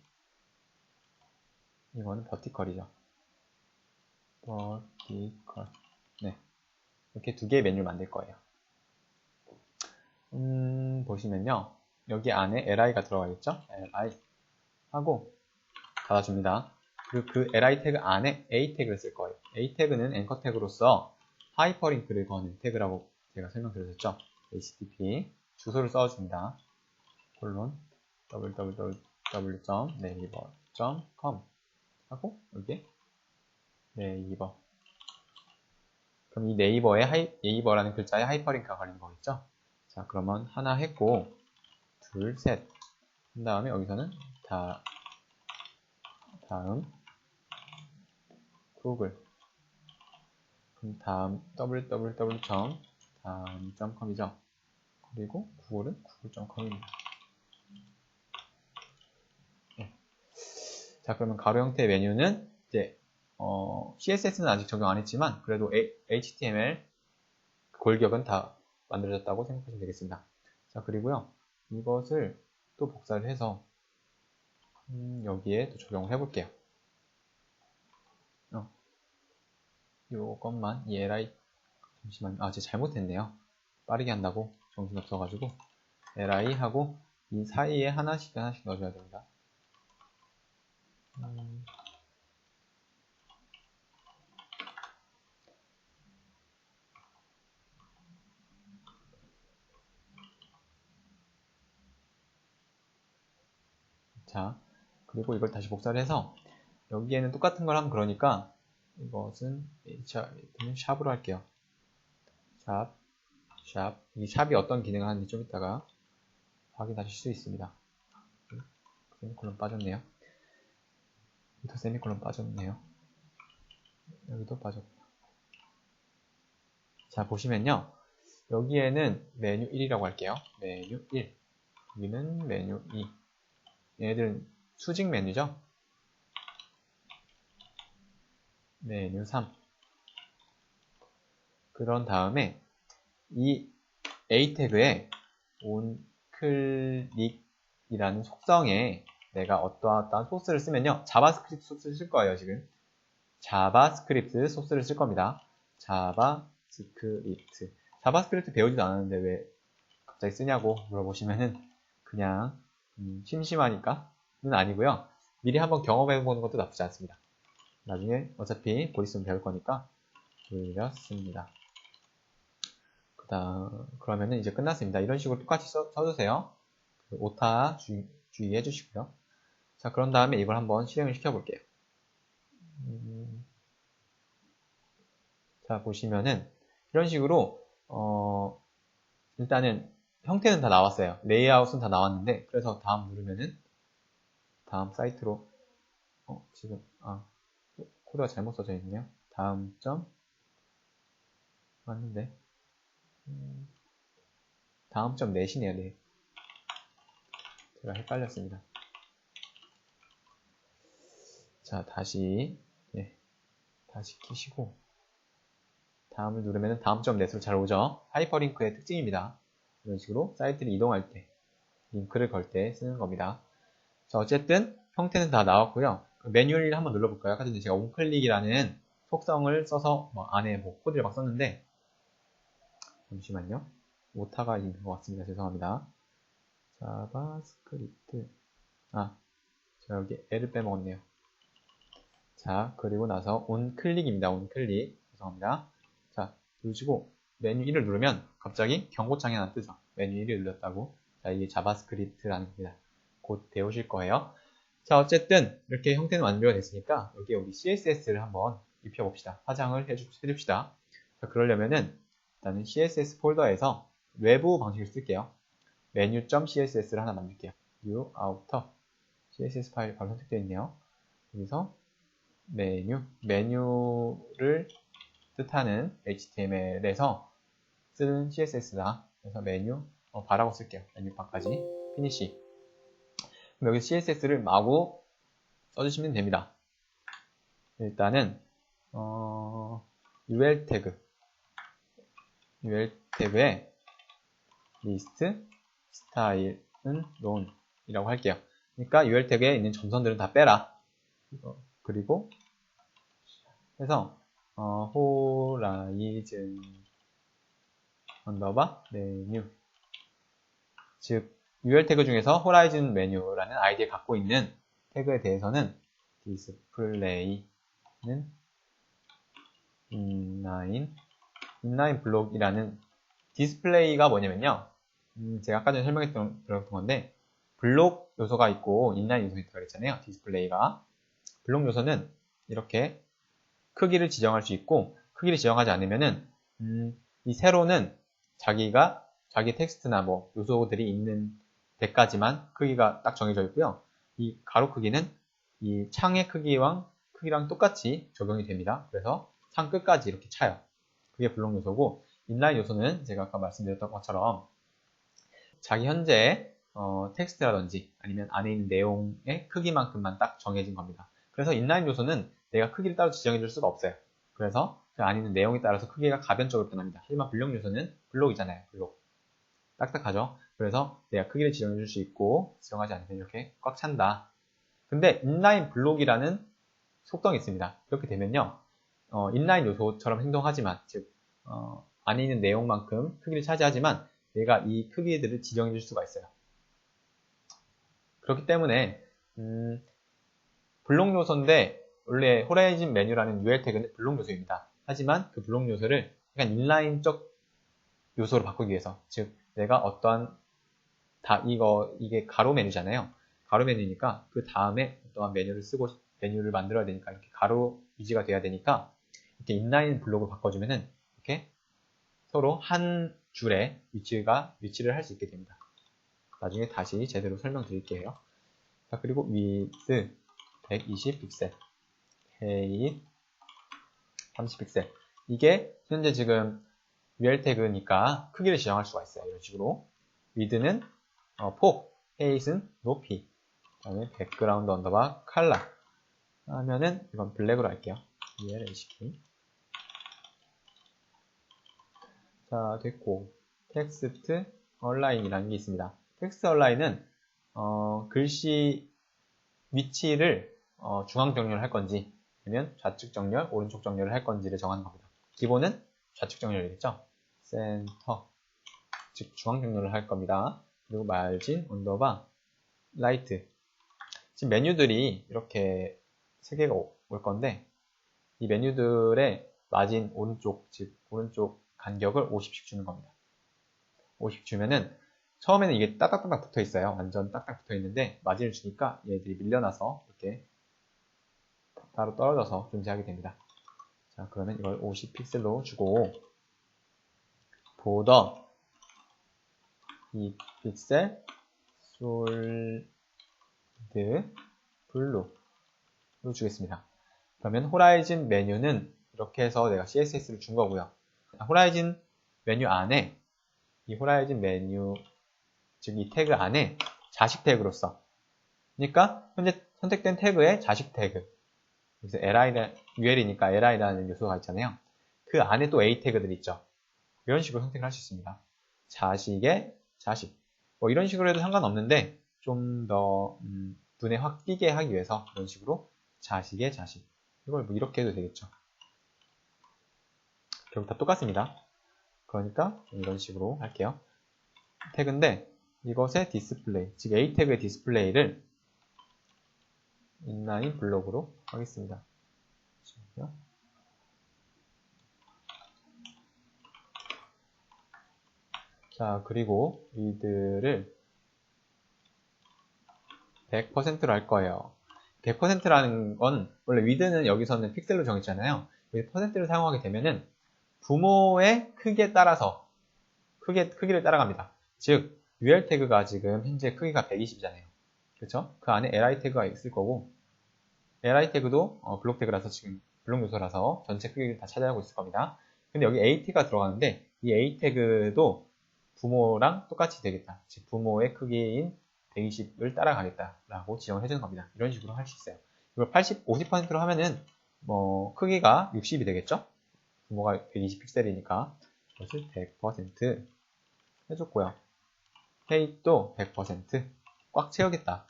이거는 버티컬이죠. 버티컬 네, 이렇게 두 개의 메뉴를 만들 거예요. 보시면요. 여기 안에 li가 들어가겠죠? li 하고 닫아줍니다. 그리고 그 li 태그 안에 a 태그를 쓸 거예요. a 태그는 앵커 태그로서 하이퍼링크를 거는 태그라고 제가 설명드렸죠. http 주소를 써줍니다. 콜론 www.naver.com 하고 여기에 네이버 그럼 이 네이버라는 글자에 하이퍼링크가 걸린 거겠죠? 자, 그러면 하나 했고 둘, 셋 그 다음에 여기서는 다음 구글, 그럼 다음 www.다음.com이죠. 그리고 구글은 google.com입니다. 네. 자, 그러면 가로 형태의 메뉴는 이제 CSS는 아직 적용 안 했지만 그래도 HTML 골격은 다 만들어졌다고 생각하시면 되겠습니다. 자, 그리고요, 이것을 또 복사를 해서 여기에 또 적용을 해볼게요. 요것만 이 li, 잠시만요. 제가 잘못했네요. 빠르게 한다고 정신 없어가지고 li 하고 이 사이에 하나씩 넣어줘야 됩니다. 자, 그리고 이걸 다시 복사를 해서 여기에는 똑같은 걸 하면 그러니까 이것은 샵으로 할게요. 샵. 이 샵이 어떤 기능을 하는지 좀 이따가 확인하실 수 있습니다. 세미콜론 빠졌네요. 여기도 세미콜론 빠졌네요. 여기도 빠졌고요. 자, 보시면요, 여기에는 메뉴 1이라고 할게요. 메뉴 1. 여기는 메뉴 2. 얘네들은 수직 메뉴죠. 메뉴 3. 그런 다음에 이 A 태그에 onClick이라는 속성에 내가 어떠한 소스를 쓰면요, 자바스크립트 소스를 쓸 거예요. 지금 자바스크립트 소스를 쓸 겁니다. 자바스크립트 배우지도 않았는데 왜 갑자기 쓰냐고 물어보시면은 그냥 심심하니까는 아니고요. 미리 한번 경험해 보는 것도 나쁘지 않습니다. 나중에 어차피 곧 있으면 배울 거니까 돌렸습니다. 그러면은 이제 끝났습니다. 이런 식으로 똑같이 써주세요. 오타 주의해 주시고요. 자, 그런 다음에 이걸 한번 실행을 시켜 볼게요. 자, 보시면은 이런 식으로 일단은 형태는 다 나왔어요. 레이아웃은 다 나왔는데, 그래서 다음 누르면은 다음 사이트로 지금 코드가 잘못 써져 있네요. 다음 점 맞는데 다음 점 넷이네요. 네. 제가 헷갈렸습니다. 자, 다시 키시고 다음을 누르면 다음 점 넷으로 잘 오죠. 하이퍼링크의 특징입니다. 이런 식으로 사이트를 이동할 때 링크를 걸 때 쓰는 겁니다. 자, 어쨌든 형태는 다 나왔고요. 메뉴를 한번 눌러볼까요? 아까 전에 제가 onClick이라는 속성을 써서 안에 코드를 막 썼는데, 잠시만요. 오타가 있는 것 같습니다. 죄송합니다. 자바스크립트. 제가 여기 L을 빼먹었네요. 자, 그리고 나서 onClick입니다. onClick. 죄송합니다. 자, 누르시고 메뉴 1을 누르면 갑자기 경고창이 하나 뜨죠. 메뉴 1을 눌렀다고. 자, 이게 자바스크립트라는 겁니다. 곧 배우실 거예요. 자, 어쨌든 이렇게 형태는 완료가 됐으니까 여기에 우리 CSS를 한번 입혀봅시다. 화장을 해줍시다. 자, 그러려면은 일단은 CSS 폴더에서 외부 방식을 쓸게요. menu.css를 하나 만들게요. new outer CSS 파일이 바로 선택되어 있네요. 여기서 메뉴를 뜻하는 HTML에서 쓰는 CSS다. 그래서 메뉴 바라고 쓸게요. 메뉴바까지 피니시. 그럼 여기 CSS를 마구 써주시면 됩니다. 일단은 UL 태그에 리스트 스타일은 none이라고 할게요. 그러니까 UL 태그에 있는 점선들은 다 빼라. 그리고 해서 horizon 언더바 메뉴, 즉 UL 태그 중에서 horizon 메뉴라는 아이디를 갖고 있는 태그에 대해서는 display는 inline 블록이라는, 디스플레이가 뭐냐면요, 제가 아까 전에 설명했던 건데, 블록 요소가 있고 인라인 요소가 있다고 했잖아요. 디스플레이가 블록 요소는 이렇게 크기를 지정할 수 있고, 크기를 지정하지 않으면은 이 세로는 자기 텍스트나 요소들이 있는 데까지만 크기가 딱 정해져 있고요. 이 가로 크기는 이 창의 크기랑 똑같이 적용이 됩니다. 그래서 창 끝까지 이렇게 차요. 그게 블록 요소고, 인라인 요소는 제가 아까 말씀드렸던 것처럼 자기 현재 텍스트라든지 아니면 안에 있는 내용의 크기만큼만 딱 정해진 겁니다. 그래서 인라인 요소는 내가 크기를 따로 지정해 줄 수가 없어요. 그래서 그 안에 있는 내용에 따라서 크기가 가변적으로 변합니다. 하지만 블록 요소는 블록이잖아요. 블록. 딱딱하죠? 그래서 내가 크기를 지정해 줄 수 있고 지정하지 않으면 이렇게 꽉 찬다. 근데 인라인 블록이라는 속성이 있습니다. 이렇게 되면요. 인라인 요소처럼 행동하지만 즉 안에 있는 내용만큼 크기를 차지하지만 내가 이 크기들을 지정해 줄 수가 있어요. 그렇기 때문에 블록 요소인데 원래 호라이즌 메뉴라는 UL 태그는 블록 요소입니다. 하지만 그 블록 요소를 약간 인라인적 요소로 바꾸기 위해서, 즉 내가 어떠한 이게 가로 메뉴잖아요. 가로 메뉴니까 그 다음에 어떠한 메뉴를 만들어야 되니까 이렇게 가로 유지가 돼야 되니까 이렇게 인라인 블록을 바꿔주면은 이렇게 서로 한 줄에 위치를 할 수 있게 됩니다. 나중에 다시 제대로 설명드릴게요. 자, 그리고 width 120픽셀, height 30픽셀. 이게 현재 지금 UL 태그니까 크기를 지정할 수가 있어요. 이런 식으로. width는 폭, height은 높이, 그다음에 background 언더바 color 하면은 이건 블랙으로 할게요. ELHK. 자, 됐고, 텍스트 얼라인이라는 게 있습니다. 텍스트 얼라인은 글씨 위치를 중앙 정렬을 할 건지 아니면 좌측 정렬, 오른쪽 정렬을 할 건지를 정하는 겁니다. 기본은 좌측 정렬이겠죠. 센터, 즉 중앙 정렬을 할 겁니다. 그리고 마진 언더바 라이트. 지금 메뉴들이 이렇게 3개가 올 건데 이 메뉴들의 마진 오른쪽, 즉 오른쪽 간격을 50씩 주는 겁니다. 50 주면은 처음에는 이게 딱딱딱 붙어 있어요. 완전 딱딱 붙어 있는데 마진을 주니까 얘들이 밀려나서 이렇게 따로 떨어져서 존재하게 됩니다. 자, 그러면 이걸 50픽셀로 주고 보더 2픽셀 솔드 블루로 주겠습니다. 그러면 호라이즌 메뉴는 이렇게 해서 내가 CSS를 준 거고요. 호라이즌 메뉴 안에 이 호라이즌 메뉴, 즉 이 태그 안에 자식 태그로 써. 그러니까 현재 선택된 태그의 자식 태그. 그래서 UL이니까 li라는 요소가 있잖아요. 그 안에 또 a 태그들이 있죠. 이런 식으로 선택을 할 수 있습니다. 자식의 자식. 뭐 이런 식으로 해도 상관없는데 좀 더 눈에 확 띄게 하기 위해서 이런 식으로 자식의 자식. 이걸 뭐 이렇게 해도 되겠죠. 결국 다 똑같습니다. 그러니까 이런 식으로 할게요. 태그인데 이것의 디스플레이, 즉 A 태그의 디스플레이를 인라인 블록으로 하겠습니다. 자, 그리고 위드를 100%로 할 거예요. 100%라는 건 원래 위드는 여기서는 픽셀로 정했잖아요. 여기 퍼센트를 사용하게 되면은 부모의 크기에 따라서 크기를 따라갑니다. 즉 UL 태그가 지금 현재 크기가 120이잖아요. 그렇죠? 그 안에 li 태그가 있을 거고 li 태그도 블록 태그라서 지금 블록 요소라서 전체 크기를 다 차지하고 있을 겁니다. 근데 여기 at가 들어가는데 이 a 태그도 부모랑 똑같이 되겠다. 즉 부모의 크기인 120을 따라가겠다라고 지정을 해주는 겁니다. 이런 식으로 할 수 있어요. 이걸 50%로 하면은 크기가 60이 되겠죠? 부모가 120픽셀이니까 이것을 100% 해줬고요. 헤이트도 100% 꽉 채우겠다.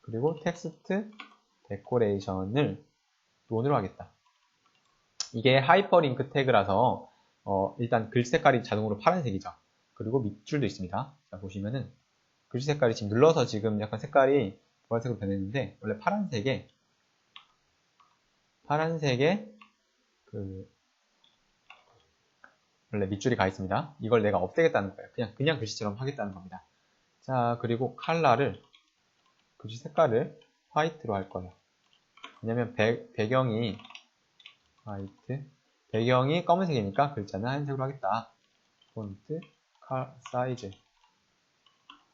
그리고 텍스트 데코레이션을 논으로 하겠다. 이게 하이퍼링크 태그라서 일단 글씨 색깔이 자동으로 파란색이죠. 그리고 밑줄도 있습니다. 자, 보시면은 글씨 색깔이 지금 눌러서 지금 약간 색깔이 보라색으로 변했는데 원래 파란색에 원래 밑줄이 가 있습니다. 이걸 내가 없애겠다는 거예요. 그냥 글씨처럼 하겠다는 겁니다. 자, 그리고 컬러를 글씨 색깔을 화이트로 할 거예요. 왜냐면 배경이 화이트, 배경이 검은색이니까 글자는 하얀색으로 하겠다. 폰트, 사이즈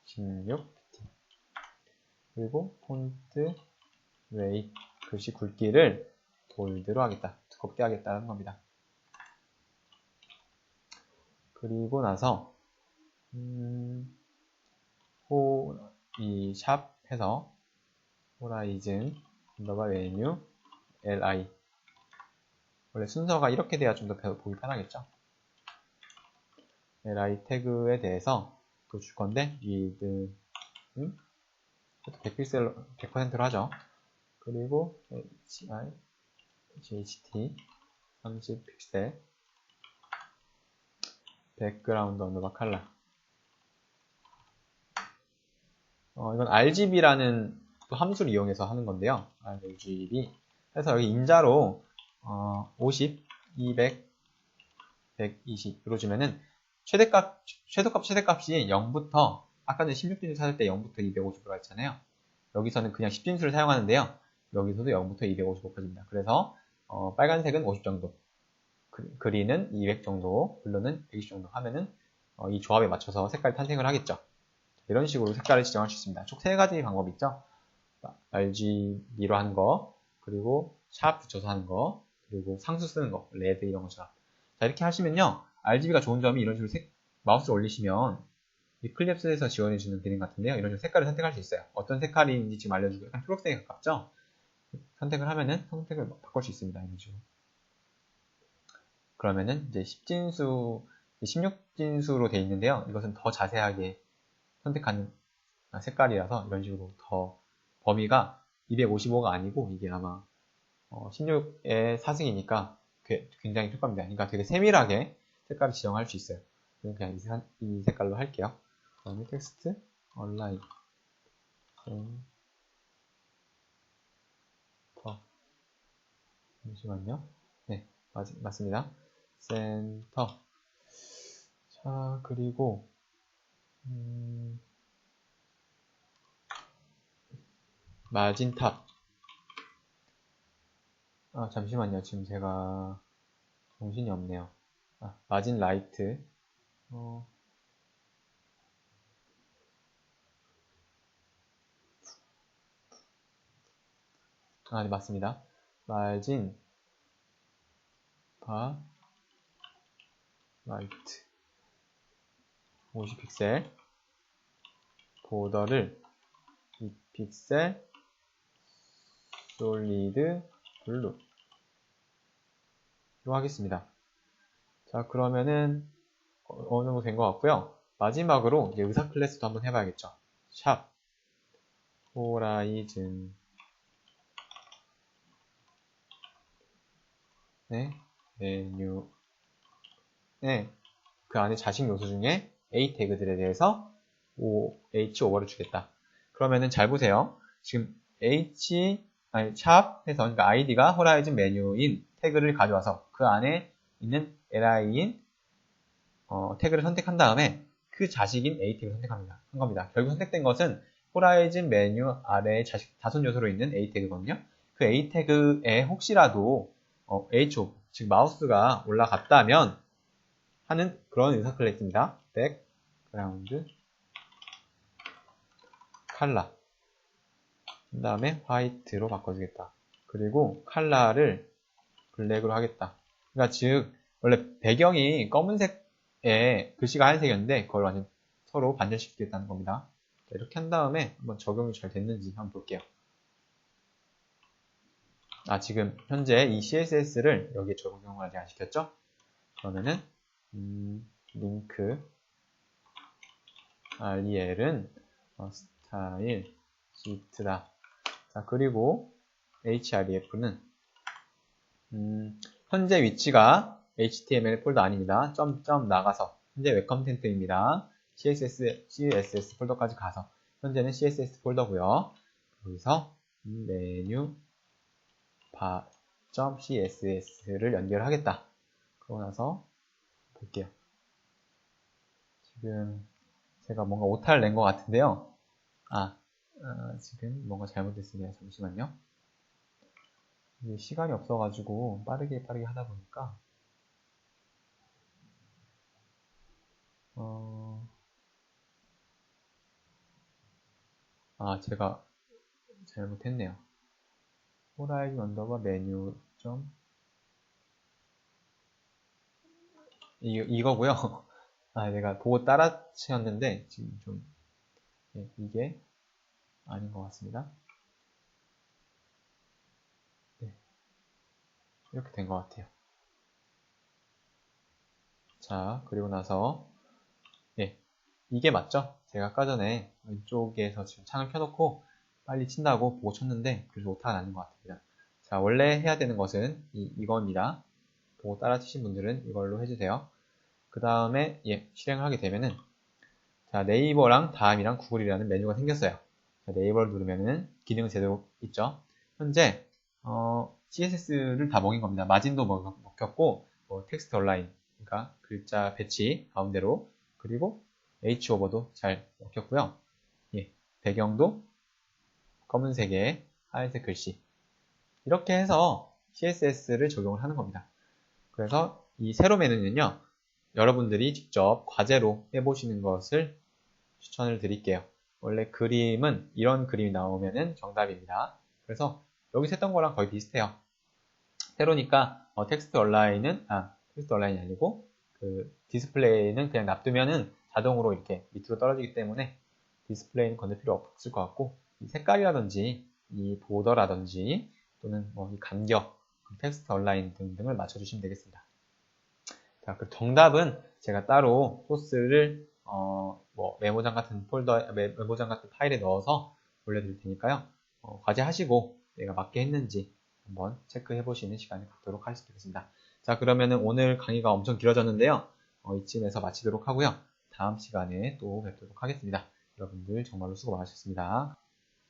16t. 그리고 폰트 웨이트 글씨 굵기를 볼드로 하겠다. 두껍게 하겠다는 겁니다. 그리고 나서 이 샵 해서 호라이즌 언더바 메뉴 li. 원래 순서가 이렇게 돼야 좀 더 보기 편하겠죠. li 태그에 대해서 또 줄 건데 width 100%로 하죠. 그리고 ht 30픽셀 백그라운드 언더바 컬러. 이건 RGB라는 또 함수를 이용해서 하는 건데요. RGB 해서 여기 인자로 50, 200, 120으로 주면은 최대값이 0부터 아까 전에 16진수 찾을 때 0부터 250으로 했잖아요. 여기서는 그냥 10진수를 사용하는데요. 여기서도 0부터 255까지입니다. 그래서 빨간색은 50 정도, 그린은 200 정도, 블루는 120 정도 하면은 이 조합에 맞춰서 색깔이 탄생을 하겠죠. 이런 식으로 색깔을 지정할 수 있습니다. 총 3가지 방법이 있죠. RGB로 하는 거, 그리고 샵 붙여서 하는 거, 그리고 상수 쓰는 거, 레드 이런 것처럼. 자, 이렇게 하시면요. RGB가 좋은 점이 이런 식으로 마우스를 올리시면 이클립스에서 지원해주는 기능 같은데요. 이런 식으로 색깔을 선택할 수 있어요. 어떤 색깔인지 지금 알려주고 약간 초록색에 가깝죠? 선택을 하면은 선택을 바꿀 수 있습니다. 이런 식으로. 그러면은 이제 10진수, 16진수로 되어 있는데요. 이것은 더 자세하게 선택하는 색깔이라서 이런 식으로 더 범위가 255가 아니고 이게 아마 16의 4승이니까 굉장히 클 겁니다. 그러니까 되게 세밀하게 색깔을 지정할 수 있어요. 그냥 이 색깔로 할게요. 그다음에 텍스트 얼라인 센터. 잠시만요. 네, 맞습니다. 센터. 자, 그리고 마진 탑. 잠시만요. 지금 제가 정신이 없네요. 마진 라이트. 네, 맞습니다. 마진 바 라이트 50픽셀, 보더를 2픽셀, 솔리드 블루로 하겠습니다. 자, 그러면은 어느 정도 된 것 같고요. 마지막으로 이제 의사 클래스도 한번 해봐야겠죠. 샵 호라이즌 메뉴 그 안에 자식 요소 중에 A 태그들에 대해서 H 오버를 주겠다. 그러면은 잘 보세요. 지금 샵 해서 그러니까 id가 호라이즌 메뉴인 태그를 가져와서 그 안에 있는 li인 태그를 선택한 다음에 그 자식인 A 태그를 선택합니다. 한 겁니다. 결국 선택된 것은 호라이즌 메뉴 아래에 자손 요소로 있는 A 태그거든요. 그 A 태그에 혹시라도 H, 즉 마우스가 올라갔다면 하는 그런 의사 클래스입니다. 백그라운드 컬러. 그 다음에 화이트로 바꿔주겠다. 그리고 컬러를 블랙으로 하겠다. 그러니까 즉 원래 배경이 검은색에 글씨가 하얀색이었는데 그걸 완전 서로 반전시키겠다는 겁니다. 이렇게 한 다음에 한번 적용이 잘 됐는지 한번 볼게요. 지금 현재 이 CSS를 여기에 적용을 아직 안 시켰죠? 그러면은 링크 REL은 스타일 시트다. 자, 그리고 href는 현재 위치가 HTML 폴더 아닙니다. 점점 나가서 현재 웹 컨텐트입니다. CSS 폴더까지 가서 현재는 CSS 폴더고요. 여기서 메뉴 .css를 연결하겠다. 그러고 나서 볼게요. 지금 제가 뭔가 오타를 낸 것 같은데요. 지금 뭔가 잘못됐습니다. 잠시만요. 이게 시간이 없어가지고 빠르게 하다 보니까 제가 잘못했네요. 호라이즌 언더바 메뉴 점 이거고요. 내가 보고 따라 치었는데 지금 좀 이게 아닌 것 같습니다. 네, 이렇게 된 것 같아요. 자, 그리고 나서 이게 맞죠? 제가 아까 전에 왼쪽에서 지금 창을 켜놓고 빨리 친다고 보고 쳤는데 그래서 오타가 나는 것 같습니다. 자, 원래 해야 되는 것은 이겁니다. 보고 따라 치신 분들은 이걸로 해주세요. 그 다음에 실행을 하게 되면은 자, 네이버랑 다음이랑 구글이라는 메뉴가 생겼어요. 자, 네이버를 누르면은 기능 제대로 있죠. 현재 CSS를 다 먹인 겁니다. 마진도 먹혔고 텍스트 얼라인, 그러니까 글자 배치 가운데로, 그리고 H오버도 잘 먹혔고요. 배경도 검은색에 하얀색 글씨, 이렇게 해서 CSS를 적용을 하는 겁니다. 그래서 이 세로 메뉴는요, 여러분들이 직접 과제로 해보시는 것을 추천을 드릴게요. 원래 그림은 이런 그림이 나오면은 정답입니다. 그래서 여기서 했던 거랑 거의 비슷해요. 세로니까 텍스트 얼라인이 아니고 그 디스플레이는 그냥 놔두면은 자동으로 이렇게 밑으로 떨어지기 때문에 디스플레이는 건들 필요 없을 것 같고, 이 색깔이라든지 이 보더라든지 또는 이 간격, 텍스트 얼라인 등등을 맞춰주시면 되겠습니다. 자, 그 정답은 제가 따로 소스를 메모장 같은 메모장 같은 파일에 넣어서 올려드릴 테니까요. 과제 하시고 내가 맞게 했는지 한번 체크해 보시는 시간을 갖도록 하겠습니다. 자, 그러면은 오늘 강의가 엄청 길어졌는데요. 이쯤에서 마치도록 하고요. 다음 시간에 또 뵙도록 하겠습니다. 여러분들 정말로 수고 많으셨습니다.